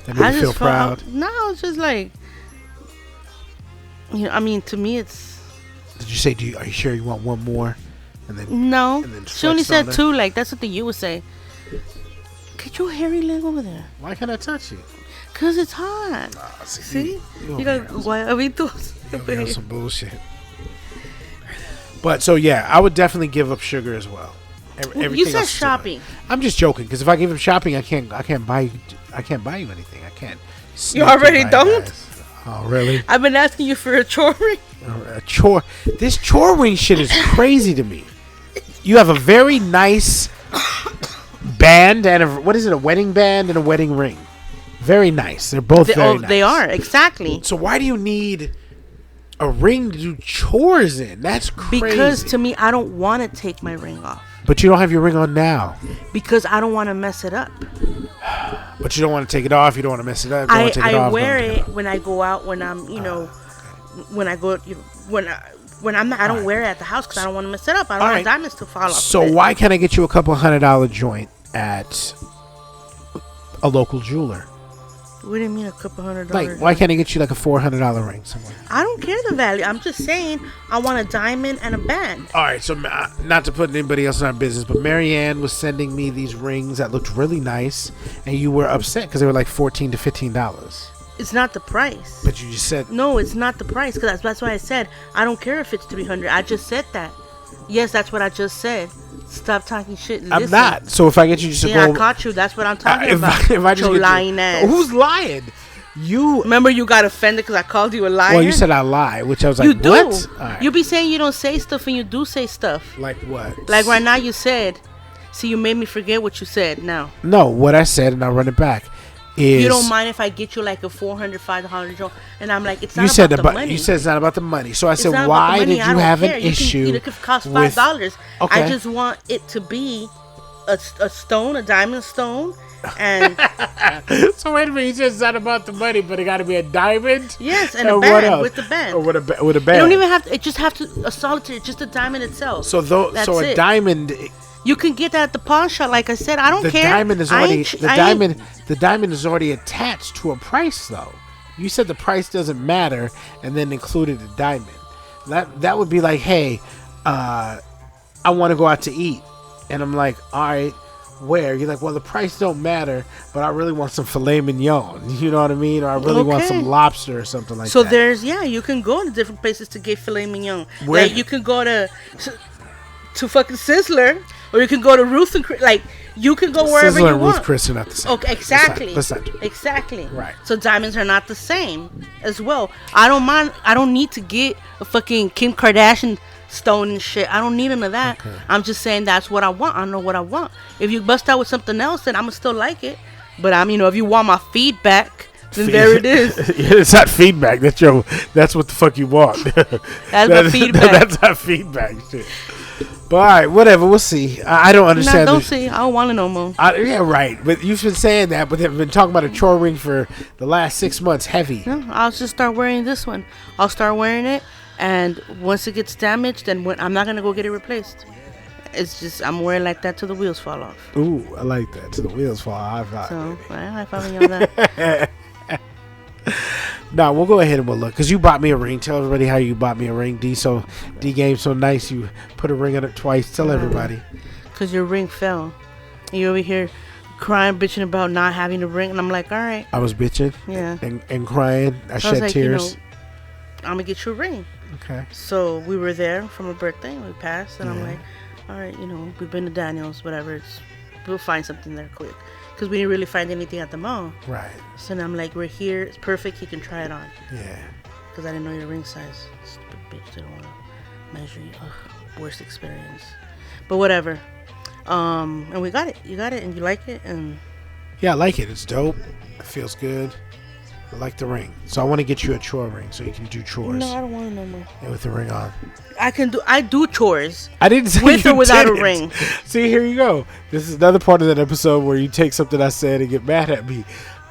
That made you feel proud? No, it's just like, to me it's... Did you say, are you sure you want one more? And then no. And then she only said 2, like, that's something you would say. Get your hairy leg over there. Why can't I touch you? Because it's hot. See? You got guayabitos. Some bullshit. But, so, yeah, I would definitely give up sugar as well. You said shopping. I'm just joking, because if I give up shopping, I can't buy you anything. I can't You already don't? Guys. Oh, really? I've been asking you for a chore ring. A chore. This chore ring shit is crazy to me. You have a very nice band and a wedding band and a wedding ring. Very nice. They're both very nice. They are, exactly. So why do you need a ring to do chores in? That's crazy. Because to me, I don't want to take my ring off. But you don't have your ring on now. Because I don't want to mess it up. But you don't want to take it off. You don't want to mess it up. I wear it when I go out. When I'm, when I go, when I'm not. I don't wear it at the house because I don't want to mess it up. I don't want diamonds to fall off. So why can't I get you a couple $100 joint at a local jeweler? What do you mean a couple $100? Like, why can't I get you like a $400 ring somewhere? I don't care the value. I'm just saying I want a diamond and a band. All right, so not to put anybody else in our business, but Marianne was sending me these rings that looked really nice, and you were upset because they were like $14 to $15. It's not the price. But you just said no. It's not the price because that's why I said I don't care if it's $300. I just said that. Yes, that's what I just said. Stop talking shit. And I'm not. So if I get you just I caught you. That's what I'm talking about. If I just your lying ass. Who's lying? You remember you got offended because I called you a liar? Well, you said I lie, which I was like, you do. What? Right. You be saying you don't say stuff and you do say stuff. Like what? Like right now you said. See, you made me forget what you said now. No, what I said, and I'll run it back. Is you don't mind if I get you like a $400, $500, and I'm like, it's not about the money. You said it's not about the money. So I said, why did you have an issue? It could cost $5. Okay. I just want it to be a stone, a diamond stone, and. So wait a minute, you said it's not about the money, but it got to be a diamond. Yes, and a band with the band. Or with a band. You don't even have to. It just have to a solitaire, just a diamond itself. So a diamond. You can get that at the pawn shop, like I said. I don't care. The diamond is already attached to a price, though. You said the price doesn't matter, and then included a diamond. That would be like, hey, I want to go out to eat, and I'm like, all right, where? You're like, well, the price don't matter, but I really want some filet mignon. You know what I mean? Or I really want some lobster or something like that. So there's you can go to different places to get filet mignon. Where? Like you can go to fucking Sizzler. Or you can go to Ruth and Chris. Like, you can go wherever you want. Sizzler and Ruth Chris are not the same. Okay, exactly. Exactly. Right. So diamonds are not the same as well. I don't mind. I don't need to get a fucking Kim Kardashian stone and shit. I don't need none of that. Okay. I'm just saying that's what I want. I know what I want. If you bust out with something else, then I'm going to still like it. But, if you want my feedback, then there it is. It's not feedback. That's what the fuck you want. That's my feedback. That's not feedback shit. But all right, whatever. We'll see. I don't understand. Don't see. I don't want to know more. Yeah, right. But you've been saying that, but they've been talking about a chore ring for the last 6 months. Heavy. No, I'll just start wearing this one. I'll start wearing it, and once it gets damaged, then I'm not gonna go get it replaced. It's just I'm wearing like that till the wheels fall off. Ooh, I like that. Till the wheels fall off. High five. So high fiving you on that. No, we'll go ahead and we'll look. Because you bought me a ring. Tell everybody how you bought me a ring. D game so nice. You put a ring on it twice. Tell everybody. Because your ring fell. And you over here crying, bitching about not having a ring. And I'm like, all right. I was bitching. Yeah. And crying. I shed tears. I'm going to get you a ring. Okay. So we were there for my birthday. We passed. And I'm like, all right, we've been to Daniel's, whatever. We'll find something there quick. Because we didn't really find anything at the mall. Right. So then I'm like, we're here. It's perfect. You can try it on. Yeah. Because I didn't know your ring size. Stupid bitch didn't want to measure you. Ugh, worst experience. But whatever. And we got it. You got it and you like it. And yeah, I like it. It's dope. It feels good. I like the ring. So I want to get you a chore ring so you can do chores. No, I don't want to no more. Yeah, with the ring on. I do chores. I didn't say with or without a ring. See, here you go. This is another part of that episode where you take something I said and get mad at me.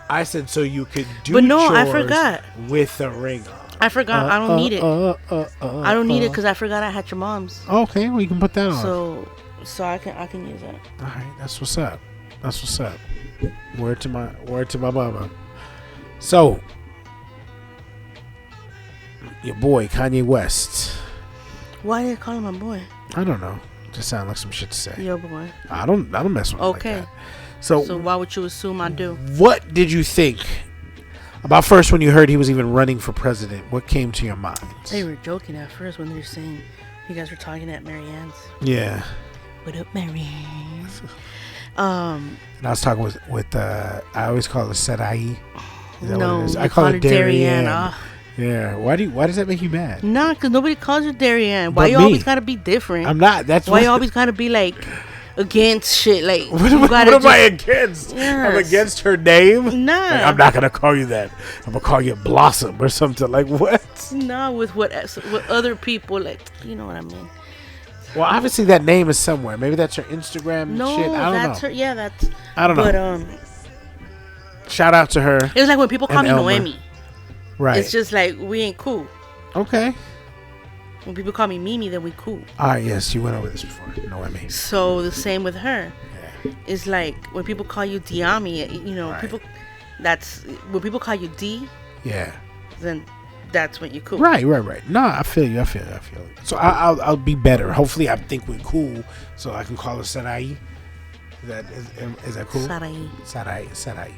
I said so you could do chores I forgot. With a ring on. I forgot. I don't need it. I don't need it because I forgot I had your mom's. Okay, well you can put that on. So I can use that. All right, that's what's up. Word to my mama. So, your boy Kanye West. Why did you call him my boy? I don't know. Just sound like some shit to say. Your boy. I don't mess with him like that. So why would you assume I do? What did you think about first when you heard he was even running for president? What came to your mind? They were joking at first when they were saying you guys were talking at Marianne's. Yeah. What up, Marianne? And I was talking with I always call it Sarai. Is that No, what it is? you I call call it her Darien. Darien. Yeah. Why does that make you mad? Nah, because nobody calls her Darien. Why But you me. always gotta be different? I'm not. That's why what, you always gotta be like against shit. Like What, you what gotta am I just- against? I'm Yes. against her name. Nah. Like, I'm not gonna call you that. I'm gonna call you Blossom or something. Like what? Nah, with what other people like. You know what I mean? Well, obviously that name is somewhere. Maybe that's her Instagram No, shit. I don't that's know. her. Yeah, that's. I don't know. But Shout out to her. it was like when people call And me Elmer. Noemi. Right. It's just like we ain't cool. Okay. When people call me Mimi, then we cool. All right. Yes, you went over this before. Noemi. So the same with her. Yeah. It's like when people call you Diami, you know, Right. people. That's when people call you D, Yeah. then that's when you're cool. Right. No, I feel you. So I'll be better. Hopefully, I think we're cool. So I can call her Sarai. Is that cool? Sarai. Sarai.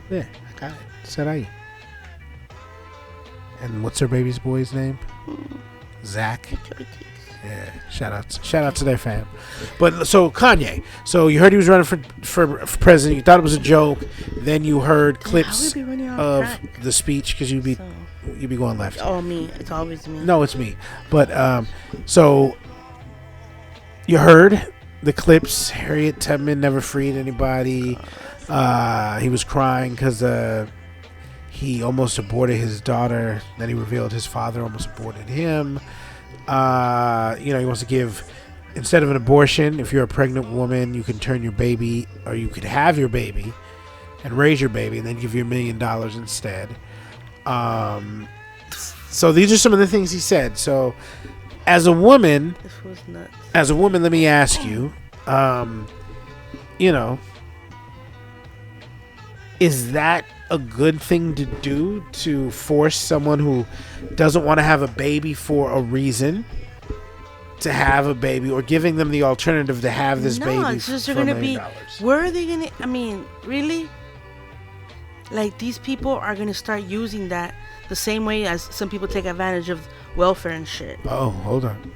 Yeah, I got it. Sarai. And what's her baby's boy's name? Zach. Yeah, shout out to their fam. But so Kanye, so you heard he was running for president. You thought it was a joke. Then you heard clips How we be running off of track? the speech because you'd be going left. Oh, me. It's always me. No, it's me. But so you heard the clips. Harriet Tubman never freed anybody. He was crying because he almost aborted his daughter. Then he revealed his father almost aborted him. He wants to give, instead of an abortion, if you're a pregnant woman, you can turn your baby, or you could have your baby and raise your baby and then give you $1 million instead. So these are some of the things he said. So as a woman, This was nuts. let me ask you, is that a good thing to do, to force someone who doesn't want to have a baby for a reason to have a baby, or giving them the alternative to have this baby it's just for they're $1 gonna million? where are they gonna? I mean, really? Like these people are gonna start using that the same way as some people take advantage of welfare and shit. Oh, hold on.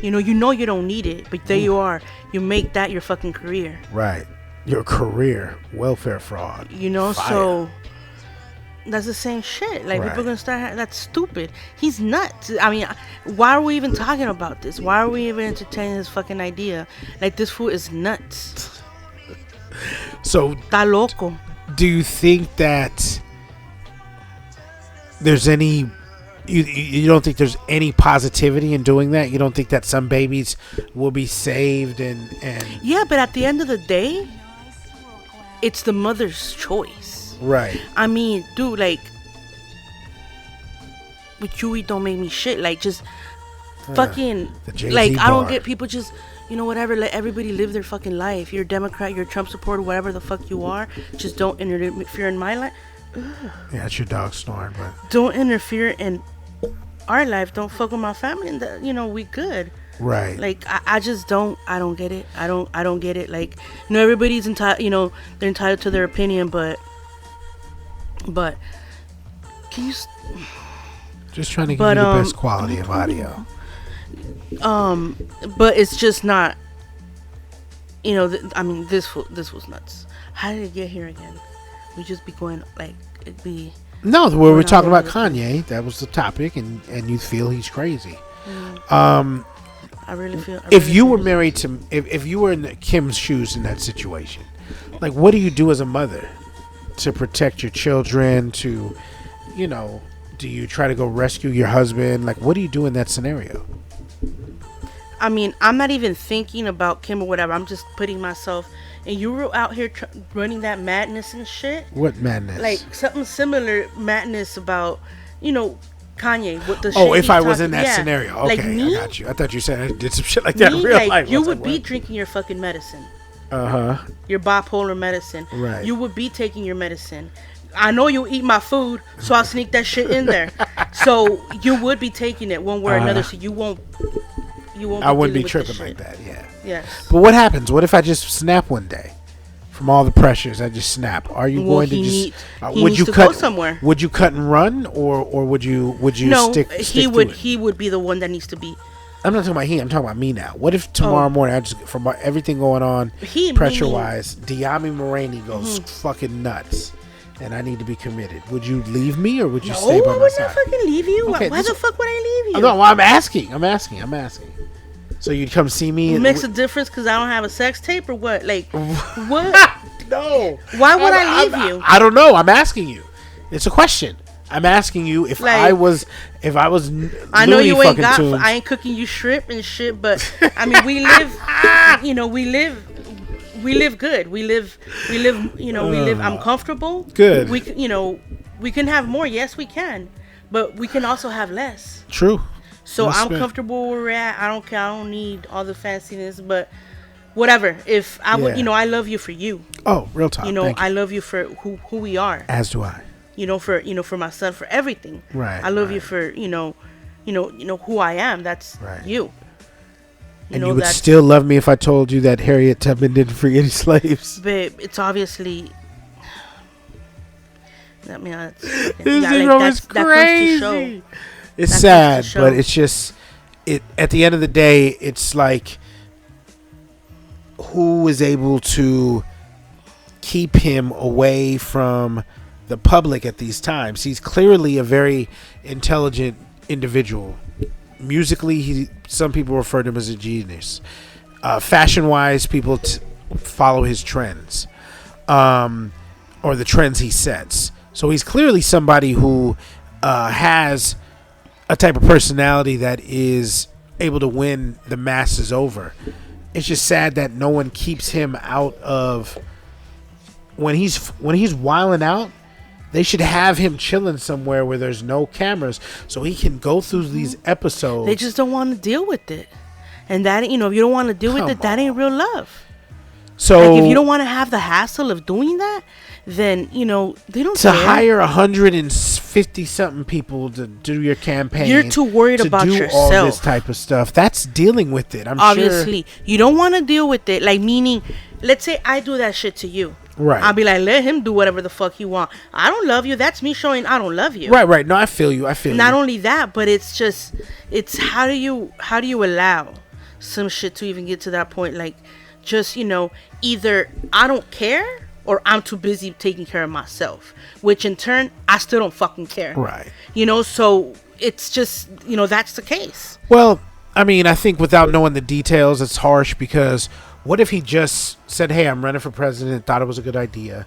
You know you don't need it, but there you are. You make that your fucking career. Right. Your career, welfare fraud. Fire. So that's the same shit. Like Right. people are gonna start. That's stupid. He's nuts. I mean, why are we even talking about this? Why are we even entertaining this fucking idea? Like this fool is nuts. So, Está loco. do you think that there's any? You don't think there's any positivity in doing that? You don't think that some babies will be saved and Yeah, but at the end of the day, it's the mother's choice. right? I mean, dude, like, with Chewy don't make me shit. Like, just fucking, the Jay-Z like, I don't bar. get people just, whatever, let everybody live their fucking life. You're a Democrat, you're a Trump supporter, whatever the fuck you are. Just don't interfere in my life. Yeah, it's your dog snoring, but Don't interfere in our life. Don't fuck with my family, and we good. right. Like I just don't get it. I don't get it. Like everybody's entitled. They're entitled to their opinion, but can you? Just trying to give But, you the best quality of audio. But it's just not. I mean, this was nuts. How did it get here again? We just be going like it'd be. No, we were not talking about over the Kanye. That was the topic, and you feel he's crazy. I really feel. If you were married to, if you were in Kim's shoes in that situation, like, what do you do as a mother to protect your children? Do you try to go rescue your husband? Like, what do you do in that scenario? I mean, I'm not even thinking about Kim or whatever. I'm just putting myself. And you were out here running that madness and shit. What madness? Like something similar madness about, Kanye. What the oh, shit if I he's was in talking- that yeah. scenario, Like okay, me? I got you. I thought you said I did some shit like that in Me, real like, life. you I was would like, be what? drinking your fucking medicine. Uh-huh. Your bipolar medicine. Right. You would be taking your medicine. I know you eat my food, so I'll sneak that shit in there. So you would be taking it one way or another. So you won't. I wouldn't be dealing with tripping this like shit. that. Yeah. Yes. But what happens? What if I just snap one day? From all the pressures, I just snap. Are you Well, going to he just? need- he would needs you to cut go somewhere. Would you cut and run, or would you No, stick? he to would. it? He would be the one that needs to be. I'm not talking about he. I'm talking about me now. What if tomorrow morning, I just from everything going on, He- pressure wise, Diami Moragne goes fucking nuts, and I need to be committed. Would you leave me or would you No, stay by I my would side? not fucking leave you. Okay, Why the fuck would I leave you? No, I'm asking. So you'd come see me? It makes a difference because I don't have a sex tape or what? Like, what? No. Why would I leave you? I don't know. I'm asking you. It's a question. I'm asking you if Like, I was I know you ain't got. tunes. I ain't cooking you shrimp and shit, but I mean, we live. We live good. We live. I'm comfortable. Good. We can have more. Yes, we can, but we can also have less. True. So That's I'm fair. comfortable where we're at. I don't care. I don't need all the fanciness, but whatever. If I would, Yeah. I love you for you. Oh, real talk. Thank you. I love you for who we are. As do I. For my son, for everything. Right. I love right. you for who I am. That's Right. you. And you would still love me if I told you that Harriet Tubman didn't free any slaves. Babe, it's obviously. I mean, This is crazy. It's sad, but it's just at the end of the day, it's like who is able to keep him away from the public at these times. He's clearly a very intelligent individual. Musically, some people refer to him as a genius. Fashion-wise, people follow his trends, or the trends he sets. So he's clearly somebody who has a type of personality that is able to win the masses over. It's just sad that no one keeps him out of when he's wilding out. They should have him chilling somewhere where there's no cameras so he can go through these episodes. They just don't want to deal with it. And that, if you don't want to deal with it, that ain't real love. So like, if you don't want to have the hassle of doing that, then, they don't to care. hire 150 something people to do your campaign. You're too worried about to do yourself. all this type of stuff. That's dealing with it. Obviously, sure. You don't want to deal with it. Like, meaning, let's say I do that shit to you. Right. I'll be like, let him do whatever the fuck he want. I don't love you. That's me showing I don't love you. Right. No, I feel you. Not only that, but it's how do you allow some shit to even get to that point? Like, just, either I don't care or I'm too busy taking care of myself, which in turn, I still don't fucking care. Right. So it's just, that's the case. Well, I mean, I think without knowing the details, it's harsh because what if he just said, hey, I'm running for president, thought it was a good idea.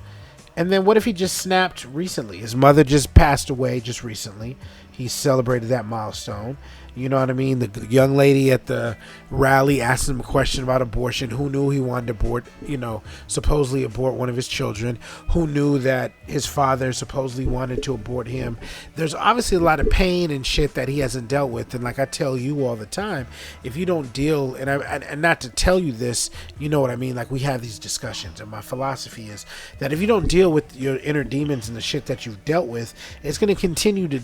And then what if he just snapped recently? His mother just passed away just recently. He celebrated that milestone. You know what I mean? The young lady at the rally asked him a question about abortion. Who knew he wanted to supposedly abort one of his children? Who knew that his father supposedly wanted to abort him? There's obviously a lot of pain and shit that he hasn't dealt with. And like I tell you all the time, if you don't deal, and not to tell you this, you know what I mean? Like we have these discussions, and my philosophy is that if you don't deal with your inner demons and the shit that you've dealt with, it's going to continue to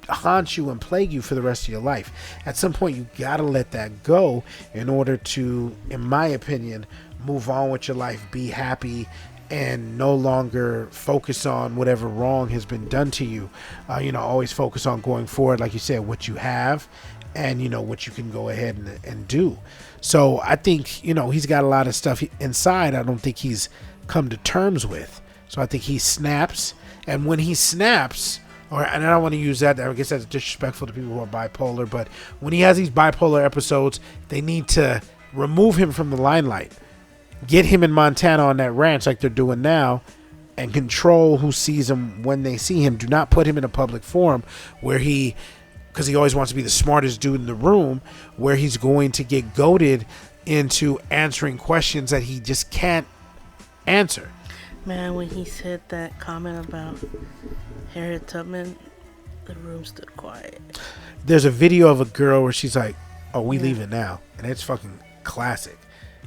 haunt you and plague you for the rest of your life. At some point you gotta let that go in order to, in my opinion, move on with your life, be happy, and no longer focus on whatever wrong has been done to you. Always focus on going forward, like you said, what you have and what you can go ahead and do. So I think he's got a lot of stuff inside I don't think he's come to terms with. So I think he snaps, and when he snaps, and I don't want to use that. I guess that's disrespectful to people who are bipolar. But when he has these bipolar episodes, they need to remove him from the limelight. Get him in Montana on that ranch like they're doing now, and control who sees him when they see him. Do not put him in a public forum where because he always wants to be the smartest dude in the room, where he's going to get goaded into answering questions that he just can't answer. Man, when he said that comment about Harriet Tubman, the room stood quiet. There's a video of a girl where she's like, "Oh, we leaving now," and it's fucking classic,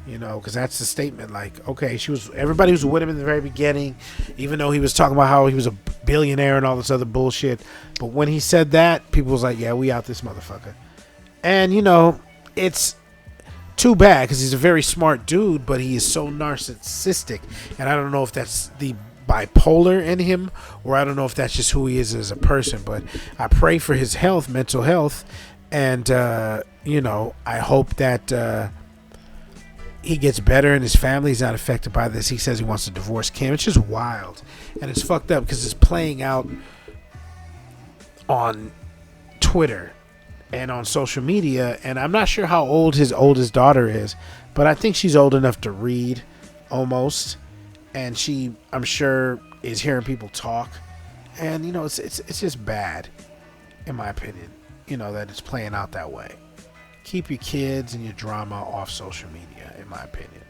because that's the statement. Like, okay, everybody was with him in the very beginning, even though he was talking about how he was a billionaire and all this other bullshit. But when he said that, people was like, "Yeah, we out this motherfucker," and it's too bad because he's a very smart dude, but he is so narcissistic, and I don't know if that's the bipolar in him, or I don't know if that's just who he is as a person. But I pray for his health, mental health, and I hope that he gets better and his family's not affected by this. He says he wants to divorce Kim. It's just wild. And it's fucked up because it's playing out on Twitter and on social media. And I'm not sure how old his oldest daughter is, but I think she's old enough to read almost. And she, I'm sure, is hearing people talk. And, you know, it's just bad, in my opinion, you know, that it's playing out that way. Keep your kids and your drama off social media, in my opinion.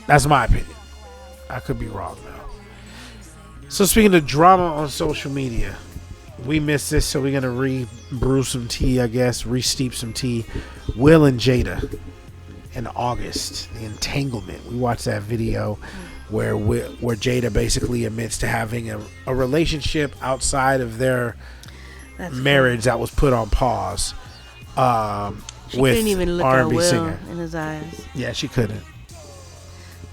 That's my opinion. I could be wrong, though. So speaking of drama on social media, we missed this, so we're going to re-brew some tea, I guess, re-steep some tea. Will and Jada in August, the entanglement. We watched that video where Jada basically admits to having a relationship outside of their marriage that was put on pause. She with couldn't even look R&B at Will singer. in his eyes. Yeah, she couldn't.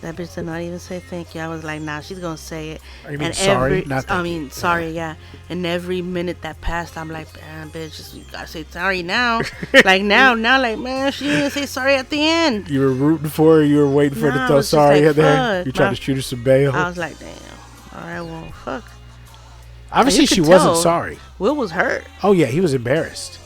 That bitch did not even say thank you. I was like, nah, she's gonna say it. You mean sorry? Not I thank mean, you. sorry, yeah. And every minute that passed, I'm like, man, bitch, you gotta say sorry now. like now, like, man, she didn't say sorry at the end. You were rooting for her. You were waiting for her to throw sorry at there. You tried to shoot her some bail. I was like, damn. All right, well, fuck. Obviously, she wasn't sorry. Will was hurt. Oh yeah, he was embarrassed.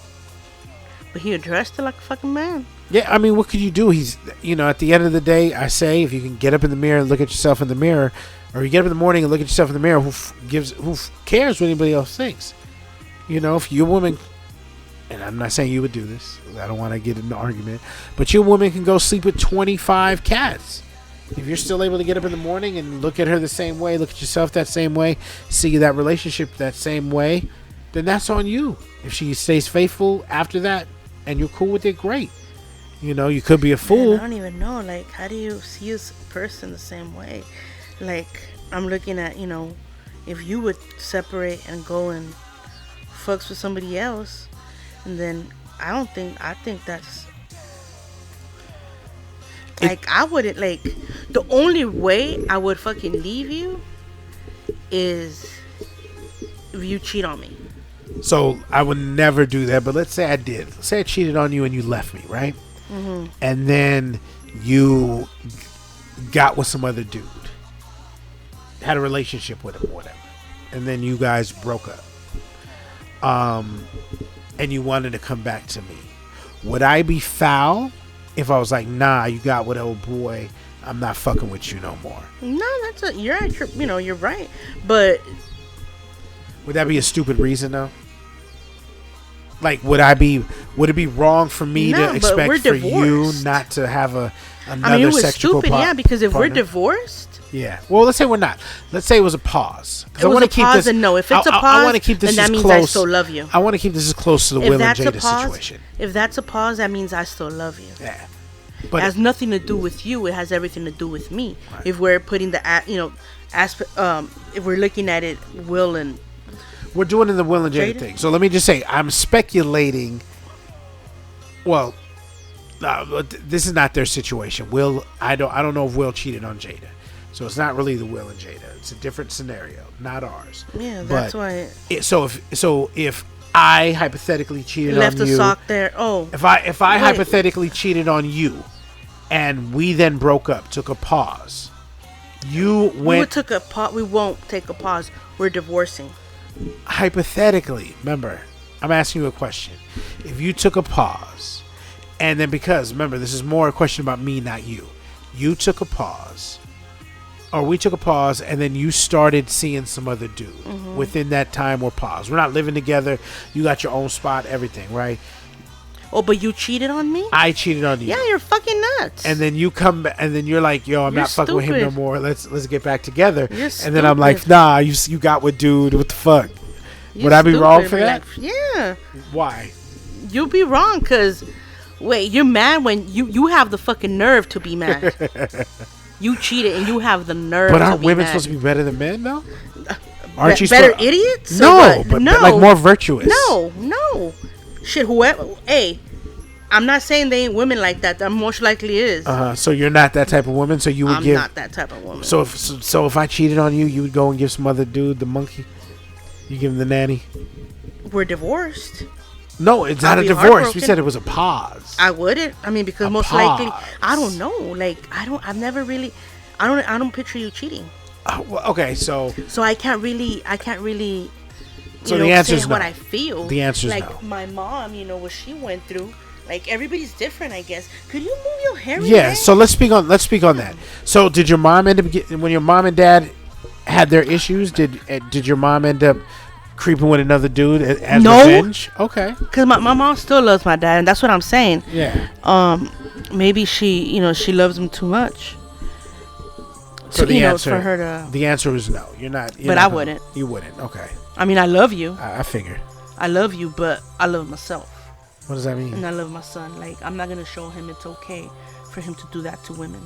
But he addressed it like a fucking man. Yeah, I mean, what could you do? He's, you know, at the end of the day, I say, if you can get up in the mirror and look at yourself in the mirror, or you get up in the morning and look at yourself in the mirror, who cares what anybody else thinks? You know, if you're a woman, and I'm not saying you would do this, I don't want to get in an argument, but your woman can go sleep with 25 cats. If you're still able to get up in the morning and look at her the same way, look at yourself that same way, see that relationship that same way, then that's on you. If she stays faithful after that and you're cool with it, great. You know, you could be a fool. Man, I don't even know. Like, how do you see this person the same way? Like, I'm looking at, you know, if you would separate and go and fucks with somebody else, and then I think that's like, I wouldn't, like, the only way I would fucking leave you is if you cheat on me. So I would never do that, but let's say I did. Let's say I cheated on you and you left me, right? Mm-hmm. And then you got with some other dude, had a relationship with him or whatever, and then you guys broke up, and you wanted to come back to me. Would I be foul if I was like, nah, you got with old boy, I'm not fucking with you no more? No, you're right, but would that be a stupid reason though? Like, would it be wrong for me to expect for you not to have another sexual stupid, yeah, because if partner? We're divorced. Yeah. Well, let's say we're not. Let's say it was a pause. It was a pause, and no. If it's a pause, I want to keep this, then that means close. I still love you. I want to keep this as close to the Will and Jada situation. If that's a pause, that means I still love you. Yeah. But it has nothing to do with you. It has everything to do with me. Right. If we're putting the aspect, if we're looking at it, Will and we're doing the Will and Jada thing. So let me just say, I'm speculating. Well, this is not their situation. I don't know if Will cheated on Jada, so it's not really the Will and Jada. It's a different scenario, not ours. Yeah, that's why. If I hypothetically cheated on you, left a sock there. Oh, if I hypothetically cheated on you, and we then broke up, took a pause, you went. We won't take a pause. We're divorcing. Hypothetically, remember, I'm asking you a question. If you took a pause, and then because, remember, this is more a question about me, not you. You took a pause, or we took a pause, and then you started seeing some other dude. Mm-hmm. Within that time, we're paused. We're not living together. You got your own spot, everything, right? Oh, but you cheated on me? I cheated on you. Yeah, you're fucking nuts. And then you come back, and then you're like, yo, I'm not fucking with him no more. Let's get back together. You're and then I'm like, nah, you got with dude. What the fuck? Would I be wrong for that? Yeah. Why? You'll be wrong because, wait, you're mad when you have the fucking nerve to be mad. You cheated and you have the nerve to be mad. But aren't women supposed to be better than men, though? Aren't you better idiots? No, but like more virtuous. No. Shit, whoever. Hey, I'm not saying they ain't women like that. That most likely is. So you're not that type of woman. So you would give. I'm not that type of woman. So if I cheated on you, you would go and give some other dude the monkey. You give him the nanny. We're divorced. No, it's not a divorce. We said it was a pause. I wouldn't. I mean, because most likely, I don't know. Like, I've never really, I don't picture you cheating. Well, okay, so I can't really, so the answer is what no. I feel. The answer is like no. Like my mom, what she went through. Like, everybody's different, I guess. Could you move your hair? Yeah. So let's speak on that. So did your mom end up when your mom and dad had their issues? Did your mom end up creeping with another dude as revenge? Okay. Because my mom still loves my dad, and that's what I'm saying. Yeah. Maybe she loves him too much. So the answer for her to. The answer is no. You're not. But I wouldn't. You wouldn't. Okay. I mean, I love you. I figure. I love you, but I love myself. What does that mean? And I love my son. Like, I'm not gonna show him it's okay for him to do that to women.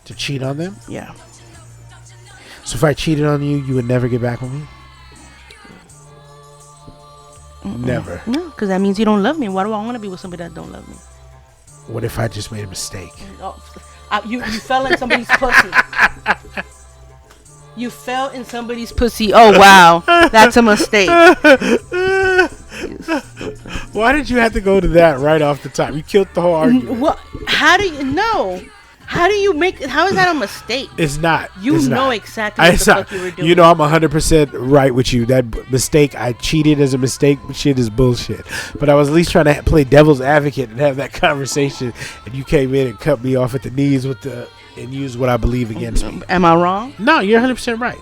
To cheat on them? Yeah. So if I cheated on you, you would never get back with me? Never. No, because that means you don't love me. Why do I want to be with somebody that don't love me? What if I just made a mistake? Oh, you fell in somebody's pussy. You fell in somebody's pussy. Oh, wow. That's a mistake. Why did you have to go to that right off the top? You killed the whole argument. What? How do you know? How is that a mistake? It's not. You it's know not. exactly what the fuck you were doing. You know I'm 100% right with you. That mistake, I cheated as a mistake. Shit is bullshit. But I was at least trying to play devil's advocate and have that conversation. And you came in and cut me off at the knees and used what I believe against me. Am I wrong? No, you're 100% right.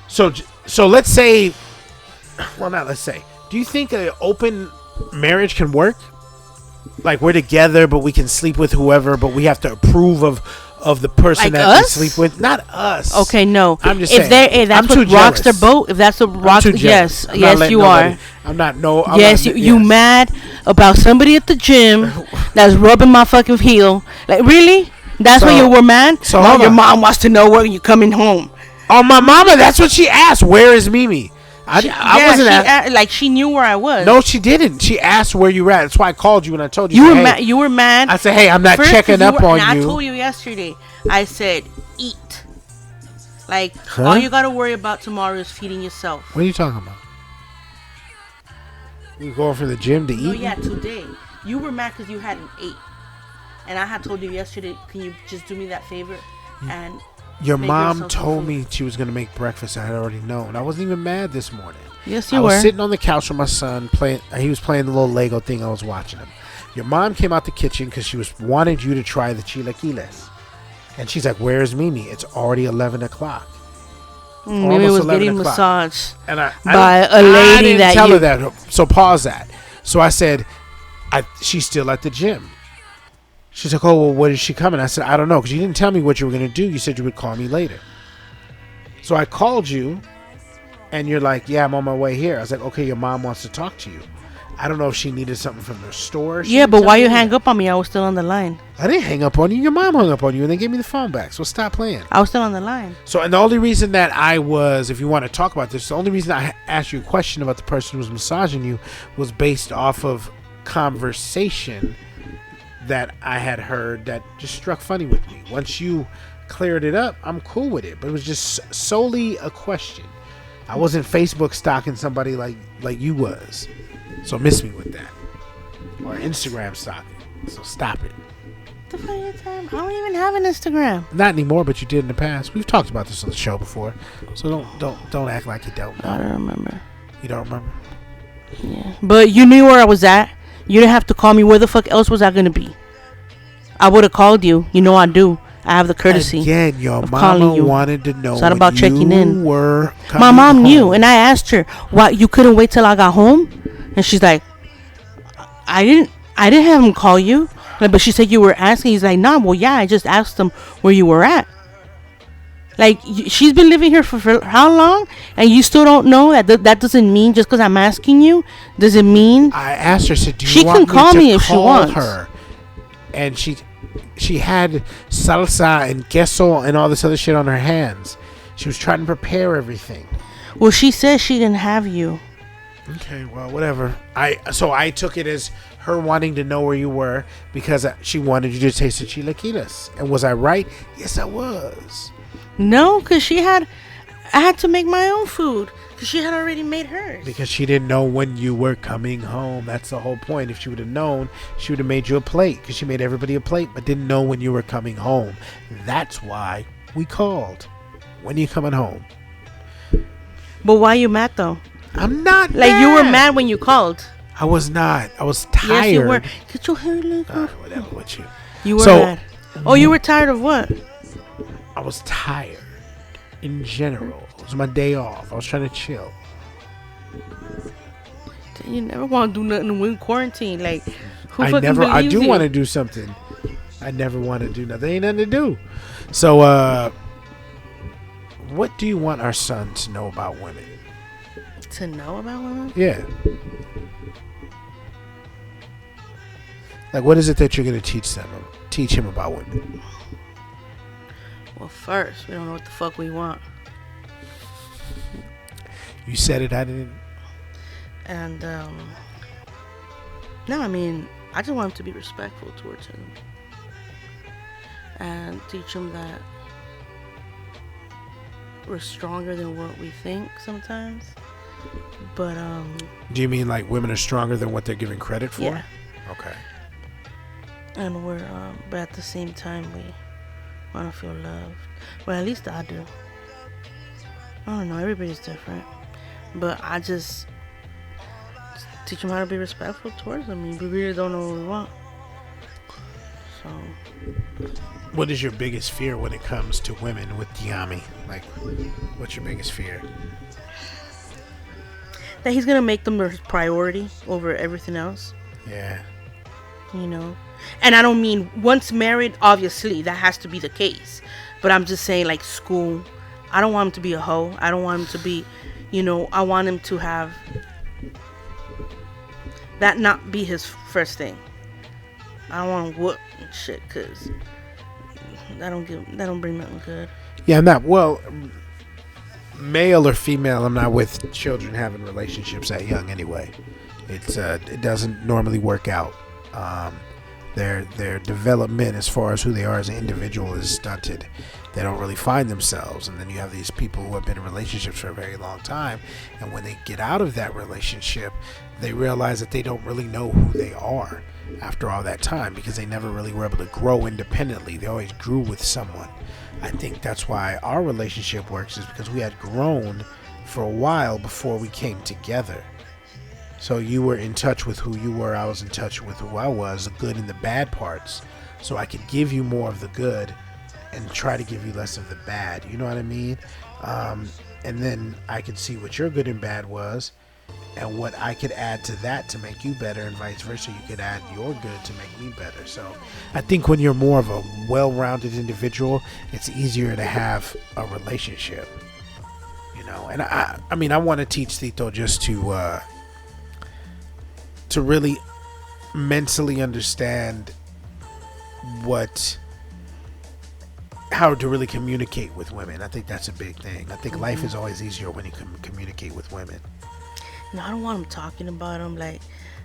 So let's say, well, not let's say. Do you think an open marriage can work? Like, we're together, but we can sleep with whoever, but we have to approve of the person like that us? we sleep with. Not us. Okay, no. I'm just saying. If that's what rocks their boat, if that's what rocks, yes, you are. I'm not. No. Yes, you mad about somebody at the gym that's rubbing my fucking heel? Like, really? That's why you were mad? So your mom wants to know when you're coming home. Oh, my mama. That's what she asked. Where is Mimi? I wasn't like she knew where I was. No, she didn't. She asked where you were at. That's why I called you and I told you. You were mad. I said, hey, I'm not checking up on you. I told you yesterday. I said, eat. Like, all you got to worry about tomorrow is feeding yourself. What are you talking about? You going from the gym to eat? No, yeah, today. You were mad because you hadn't ate. And I had told you yesterday, can you just do me that favor? And your mom told me she was going to make breakfast. I had already known. I wasn't even mad this morning. Yes, you were. I was sitting on the couch with my son playing. He was playing the little Lego thing. I was watching him. Your mom came out the kitchen because she wanted you to try the chilaquiles. And she's like, where's Mimi? It's already 11 o'clock. Mimi was getting massaged by a lady I didn't tell her that. So pause that. So I said, she's still at the gym. She's like, oh, well, when is she coming? I said, I don't know, because you didn't tell me what you were going to do. You said you would call me later. So I called you, and you're like, yeah, I'm on my way here. I was like, okay, your mom wants to talk to you. I don't know if she needed something from the store. Yeah, but why you hang up on me? I was still on the line. I didn't hang up on you. Your mom hung up on you, and they gave me the phone back. So stop playing. I was still on the line. So, and the only reason that if you want to talk about this, the only reason I asked you a question about the person who was massaging you was based off of conversation that I had heard that just struck funny with me. Once you cleared it up, I'm cool with it. But it was just solely a question. I wasn't Facebook stalking somebody like you was. So miss me with that. Or Instagram stalking. So stop it. The funny time, I don't even have an Instagram. Not anymore, but you did in the past. We've talked about this on the show before. So don't act like you don't. I don't remember. You don't remember? Yeah. But you knew where I was at. You didn't have to call me. Where the fuck else was I going to be? I would have called you. You know I do. I have the courtesy. Again, your mama wanted to know. It's not about checking in. Were my mom home. Knew, and I asked her, "Why you couldn't wait till I got home?" And she's like, "I didn't have him call you." But she said you were asking. He's like, "Nah, well, yeah, I just asked him where you were at." Like, she's been living here for how long, and you still don't know that doesn't mean just because I'm asking you doesn't mean. I asked her, said, "Do you she want can call me to if she wants?" Her? And she had salsa and queso and all this other shit on her hands. She was trying to prepare everything. Well, she says she didn't have you. Okay, well, whatever. So I took it as her wanting to know where you were because she wanted you to taste the chilaquiles. And was I right? Yes, I was. No, because I had to make my own food. Because she had already made hers. Because she didn't know when you were coming home. That's the whole point. If she would have known, she would have made you a plate. Because she made everybody a plate, but didn't know when you were coming home. That's why we called. When are you coming home? But why you mad though? I'm not like mad. You were mad when you called. I was not. I was tired. Yes, you were. Get your hair like whatever with you. You were mad. Oh, you were tired of what? I was tired. In general, it was my day off. I was trying to chill. You never want to do nothing when quarantine. Like, who I do want to do something. I never want to do nothing. There ain't nothing to do. So, what do you want our son to know about women? To know about women? Yeah. Like, what is it that you're going to teach him about women? Well, first, we don't know what the fuck we want. You said it, I didn't. And, no, I mean, I just want him to be respectful towards him. And teach him that we're stronger than what we think sometimes. But, do you mean like women are stronger than what they're given credit for? Yeah. Okay. And we're, but at the same time, we want to feel loved. Well, at least I do. I don't know, everybody's different. But I just teach them how to be respectful towards them. I mean, we really don't know what we want. So. What is your biggest fear when it comes to women with Diami? Like, what's your biggest fear? That he's going to make them his priority over everything else. Yeah. You know? And I don't mean once married, obviously, that has to be the case. But I'm just saying, like, school. I don't want him to be a hoe. I don't want him to be, I want him to have that not be his first thing. I don't want to whoop and shit, because that don't bring nothing good. Yeah, I'm not, well, male or female, I'm not with children having relationships that young anyway. It doesn't normally work out. Their development as far as who they are as an individual is stunted. They don't really find themselves, and then you have these people who have been in relationships for a very long time, and when they get out of that relationship, they realize that they don't really know who they are after all that time, because they never really were able to grow independently. They always grew with someone. I think that's why our relationship works, is because we had grown for a while before we came together. So you were in touch with who you were, I was in touch with who I was, the good and the bad parts. So I could give you more of the good and try to give you less of the bad. You know what I mean? And then I could see what your good and bad was and what I could add to that to make you better, and vice versa. You could add your good to make me better. So I think when you're more of a well-rounded individual, it's easier to have a relationship. And I mean, I want to teach Tito just to really mentally understand how to really communicate with women. I think that's a big thing. I think life is always easier when you can communicate with women. No, I don't want him talking about them like,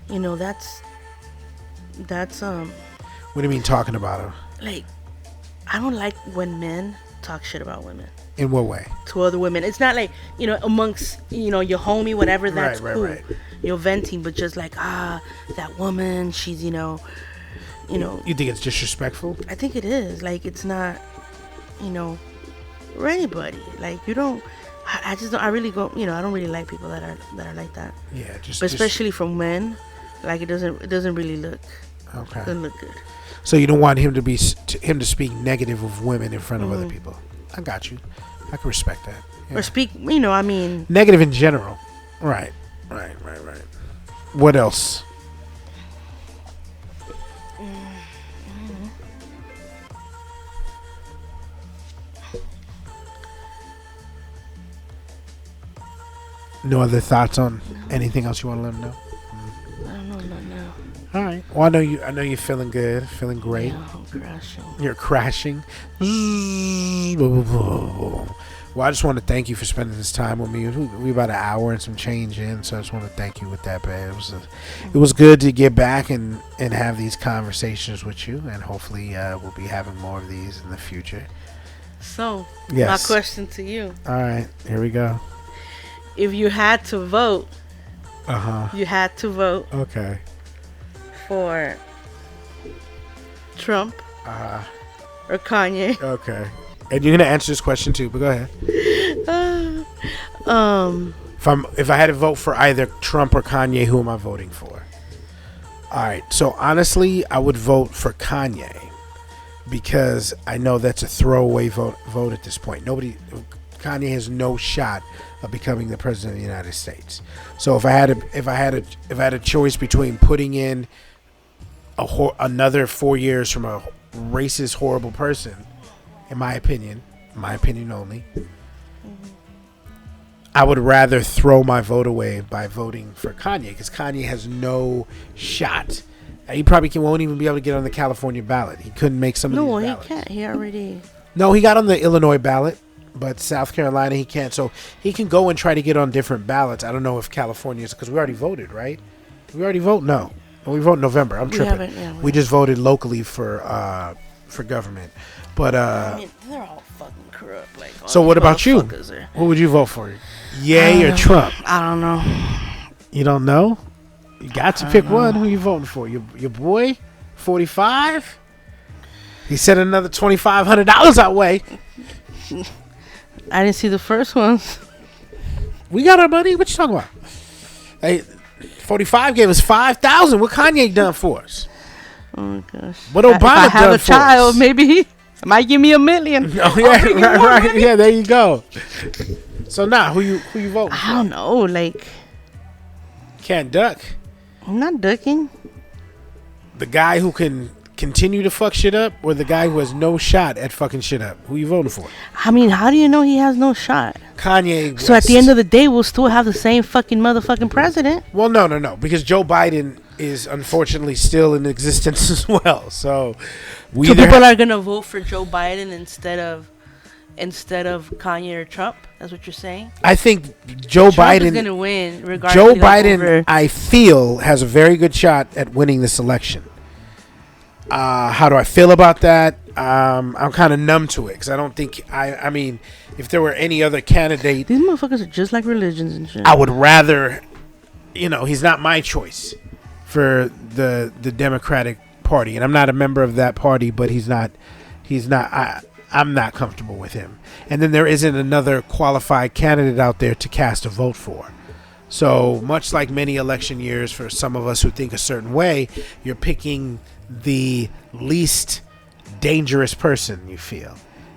that's What do you mean talking about them? Like, I don't like when men talk shit about women. In what way? To other women. It's not like, amongst, your homie, whatever, that's cool. Right. Venting, but just like, that woman, she's, You think it's disrespectful? I think it is. Like, it's not, for anybody. Like, you don't, I just don't, I really go, I don't really like people that are like that. Yeah, but especially from men, like, it doesn't really look, okay. Doesn't look good. So you don't want him to speak negative of women in front of other people. I got you. I can respect that. Yeah. Or speak, I mean, negative in general. Right. What else? No other thoughts on anything else you want to let them know? I don't know, not now. All right. Well, I know you're feeling good, feeling great. Yeah, I'm crashing. You're crashing. Well, I just want to thank you for spending this time with me. We about an hour and some change in, so I just want to thank you with that, babe. It was good to get back and have these conversations with you, and hopefully we'll be having more of these in the future. So, yes. My question to you. All right, here we go. if you had to vote, you had to vote. Okay. For Trump. Or Kanye. Okay. And you're gonna answer this question too, but go ahead. If I had to vote for either Trump or Kanye, who am I voting for? All right. So honestly, I would vote for Kanye because I know that's a throwaway vote at this point. Kanye has no shot of becoming the president of the United States. So if I had a choice between putting in another 4 years from a racist, horrible person, in my opinion only, I would rather throw my vote away by voting for Kanye because Kanye has no shot. He probably won't even be able to get on the California ballot. He couldn't make some of these ballots. No, he can't. He already... No, he got on the Illinois ballot, but South Carolina he can't. So he can go and try to get on different ballots. I don't know if California is, because we already voted, right? We already vote? No. We vote in November. I'm tripping. We just voted locally for government. But I mean, they're all fucking corrupt. Like, so what about you? Who would you vote for? Yay or Trump? I don't know. You don't know? You got to pick one. Who you voting for? Your boy? 45? He sent another $2,500 our way. I didn't see the first ones. We got our money. What you talking about? Hey, 45 gave us $5,000. What Kanye done for us? Oh my gosh. What Obama done for us? If I have a child, maybe he might give me $1 million. Oh yeah, right. Yeah, there you go. So now, who you voting for? I don't know. Like, can't duck. I'm not ducking. The guy who can continue to fuck shit up, or the guy who has no shot at fucking shit up? Who you voting for? I mean, how do you know he has no shot? Kanye West. So at the end of the day, we'll still have the same fucking motherfucking president. Well, no, because Joe Biden is unfortunately still in existence as well. So people are gonna vote for Joe Biden instead of Kanye or Trump. That's what you're saying? I think Joe Trump Biden is gonna win regardless. Joe Biden, I feel, has a very good shot at winning this election. How do I feel about that? I'm kind of numb to it because I don't think I mean, if there were any other candidate, these motherfuckers are just like religions and shit. I would rather, he's not my choice for the Democratic Party, and I'm not a member of that party, but he's not. I'm not comfortable with him. And then there isn't another qualified candidate out there to cast a vote for. So much like many election years for some of us who think a certain way, you're picking the least dangerous person you feel.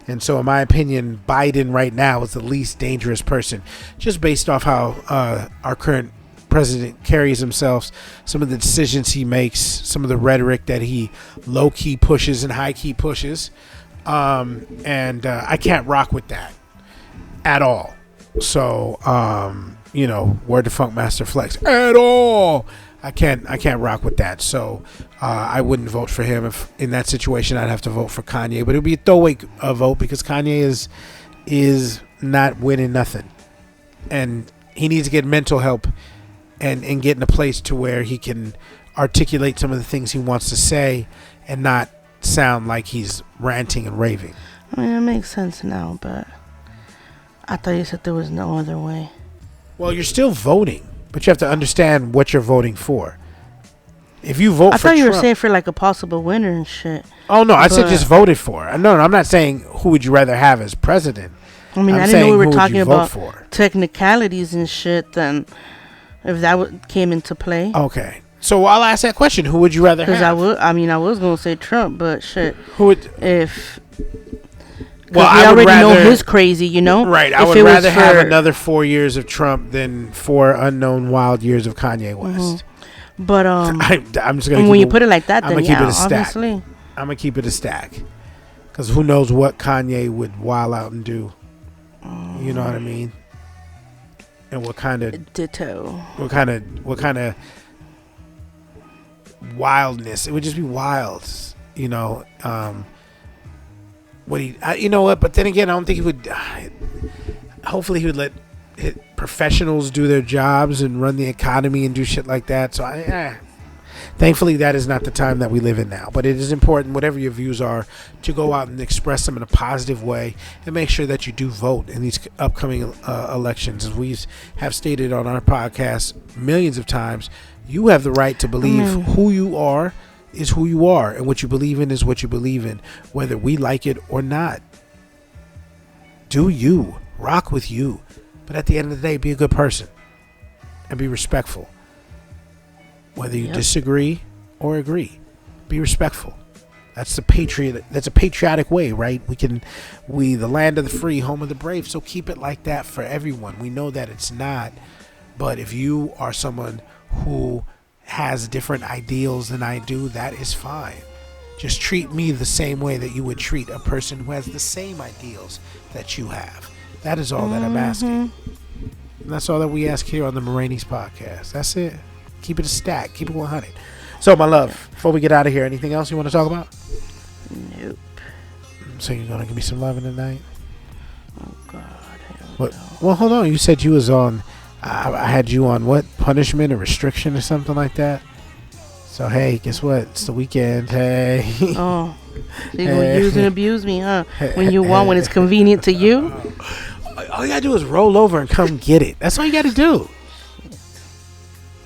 And so in my opinion, Biden right now is the least dangerous person, just based off how our current president carries himself, some of the decisions he makes, some of the rhetoric that he low-key pushes and high-key pushes. And I can't rock with that at all. So, word to Funk Master Flex at all. I can't rock with that. So, I wouldn't vote for him. If in that situation, I'd have to vote for Kanye, but it would be a throwaway vote because Kanye is not winning nothing, and he needs to get mental help and get in a place to where he can articulate some of the things he wants to say and not sound like he's ranting and raving. I mean, it makes sense now, but I thought you said there was no other way. Well, you're still voting, but you have to understand what you're voting for. If you vote for Trump, I thought you were saying for like a possible winner and shit. Oh no, I said just voted for. No, I'm not saying who would you rather have as president. I mean, I didn't know we were talking about technicalities and shit. Then, if that came into play, okay. So I'll ask that question: who would you rather have? Because I was gonna say Trump, but shit. Who would? If well, we already know his crazy, Right. I would rather have another 4 years of Trump than 4 unknown wild years of Kanye West. Mm-hmm. But I'm just gonna. When you put it like that, then keep it a stack. Obviously. I'm gonna keep it a stack, because who knows what Kanye would wild out and do. You know what I mean? And what kind of ditto? What kind of wildness? It would just be wild, what he, you know what? But then again, I don't think he would. Hopefully, he would let professionals do their jobs and run the economy and do shit like that. So Thankfully, that is not the time that we live in now. But it is important, whatever your views are, to go out and express them in a positive way and make sure that you do vote in these upcoming elections. As we have stated on our podcast millions of times, you have the right to believe who you are is who you are, and what you believe in is what you believe in, whether we like it or not. Do you. Rock with you. But at the end of the day, be a good person and be respectful. Whether you disagree or agree, be respectful. That's a patriotic way, right? We the land of the free, home of the brave. So keep it like that for everyone. We know that it's not, but if you are someone who has different ideals than I do, that is fine. Just treat me the same way that you would treat a person who has the same ideals that you have. That is all that I'm asking. And that's all that we ask here on the Moragne Podcast. That's it. Keep it a stack. Keep it 100. So, my love, before we get out of here, anything else you want to talk about? Nope. So you're going to give me some loving tonight? Oh, God. What? Well, hold on. You said you was on... I had you on what? Punishment or restriction or something like that? So, hey, guess what? It's the weekend. Hey. Oh. So you're going to use and abuse me, huh? When you want, when it's convenient to you? All you got to do is roll over and come get it. That's all you got to do.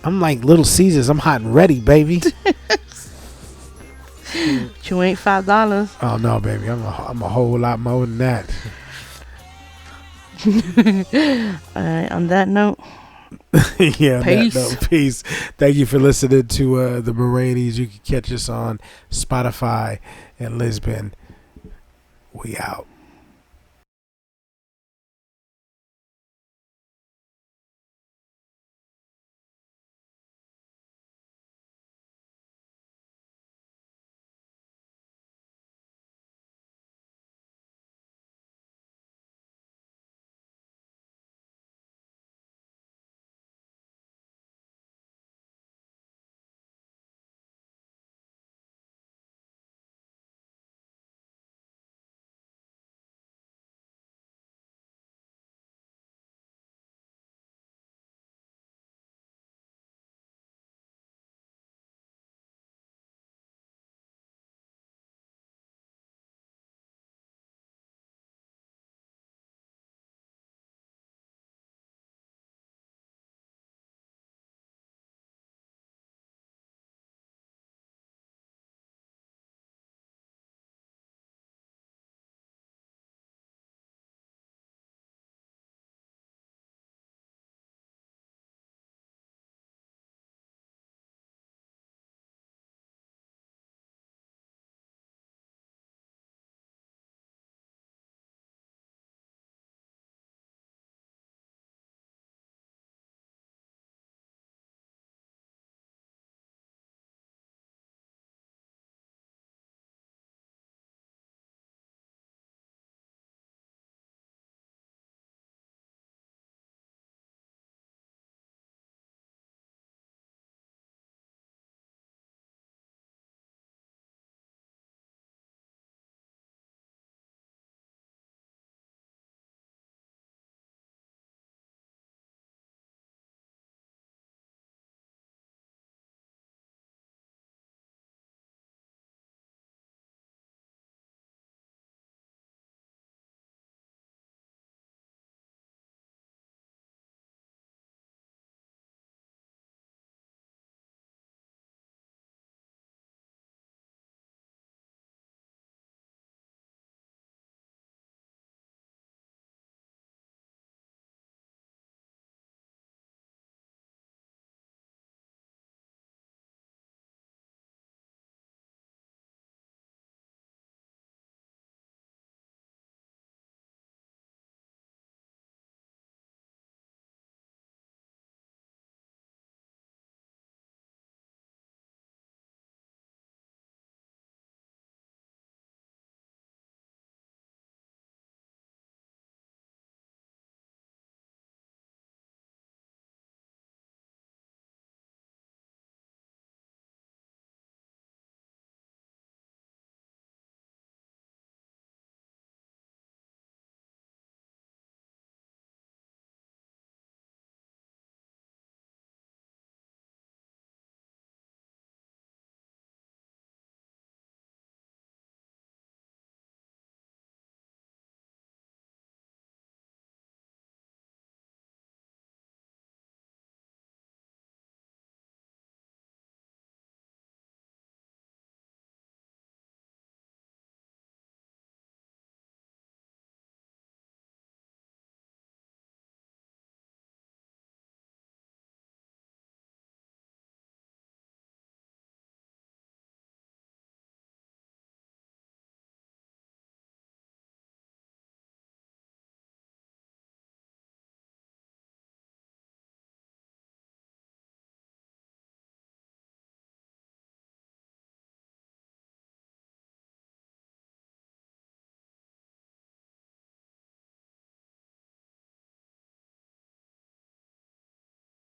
I'm like Little Caesars. I'm hot and ready, baby. You ain't $5. Oh, no, baby. I'm a whole lot more than that. All right, on that note. Yeah, peace. On that note, peace. Thank you for listening to the Moragnes. You can catch us on Spotify and Lisbon. We out.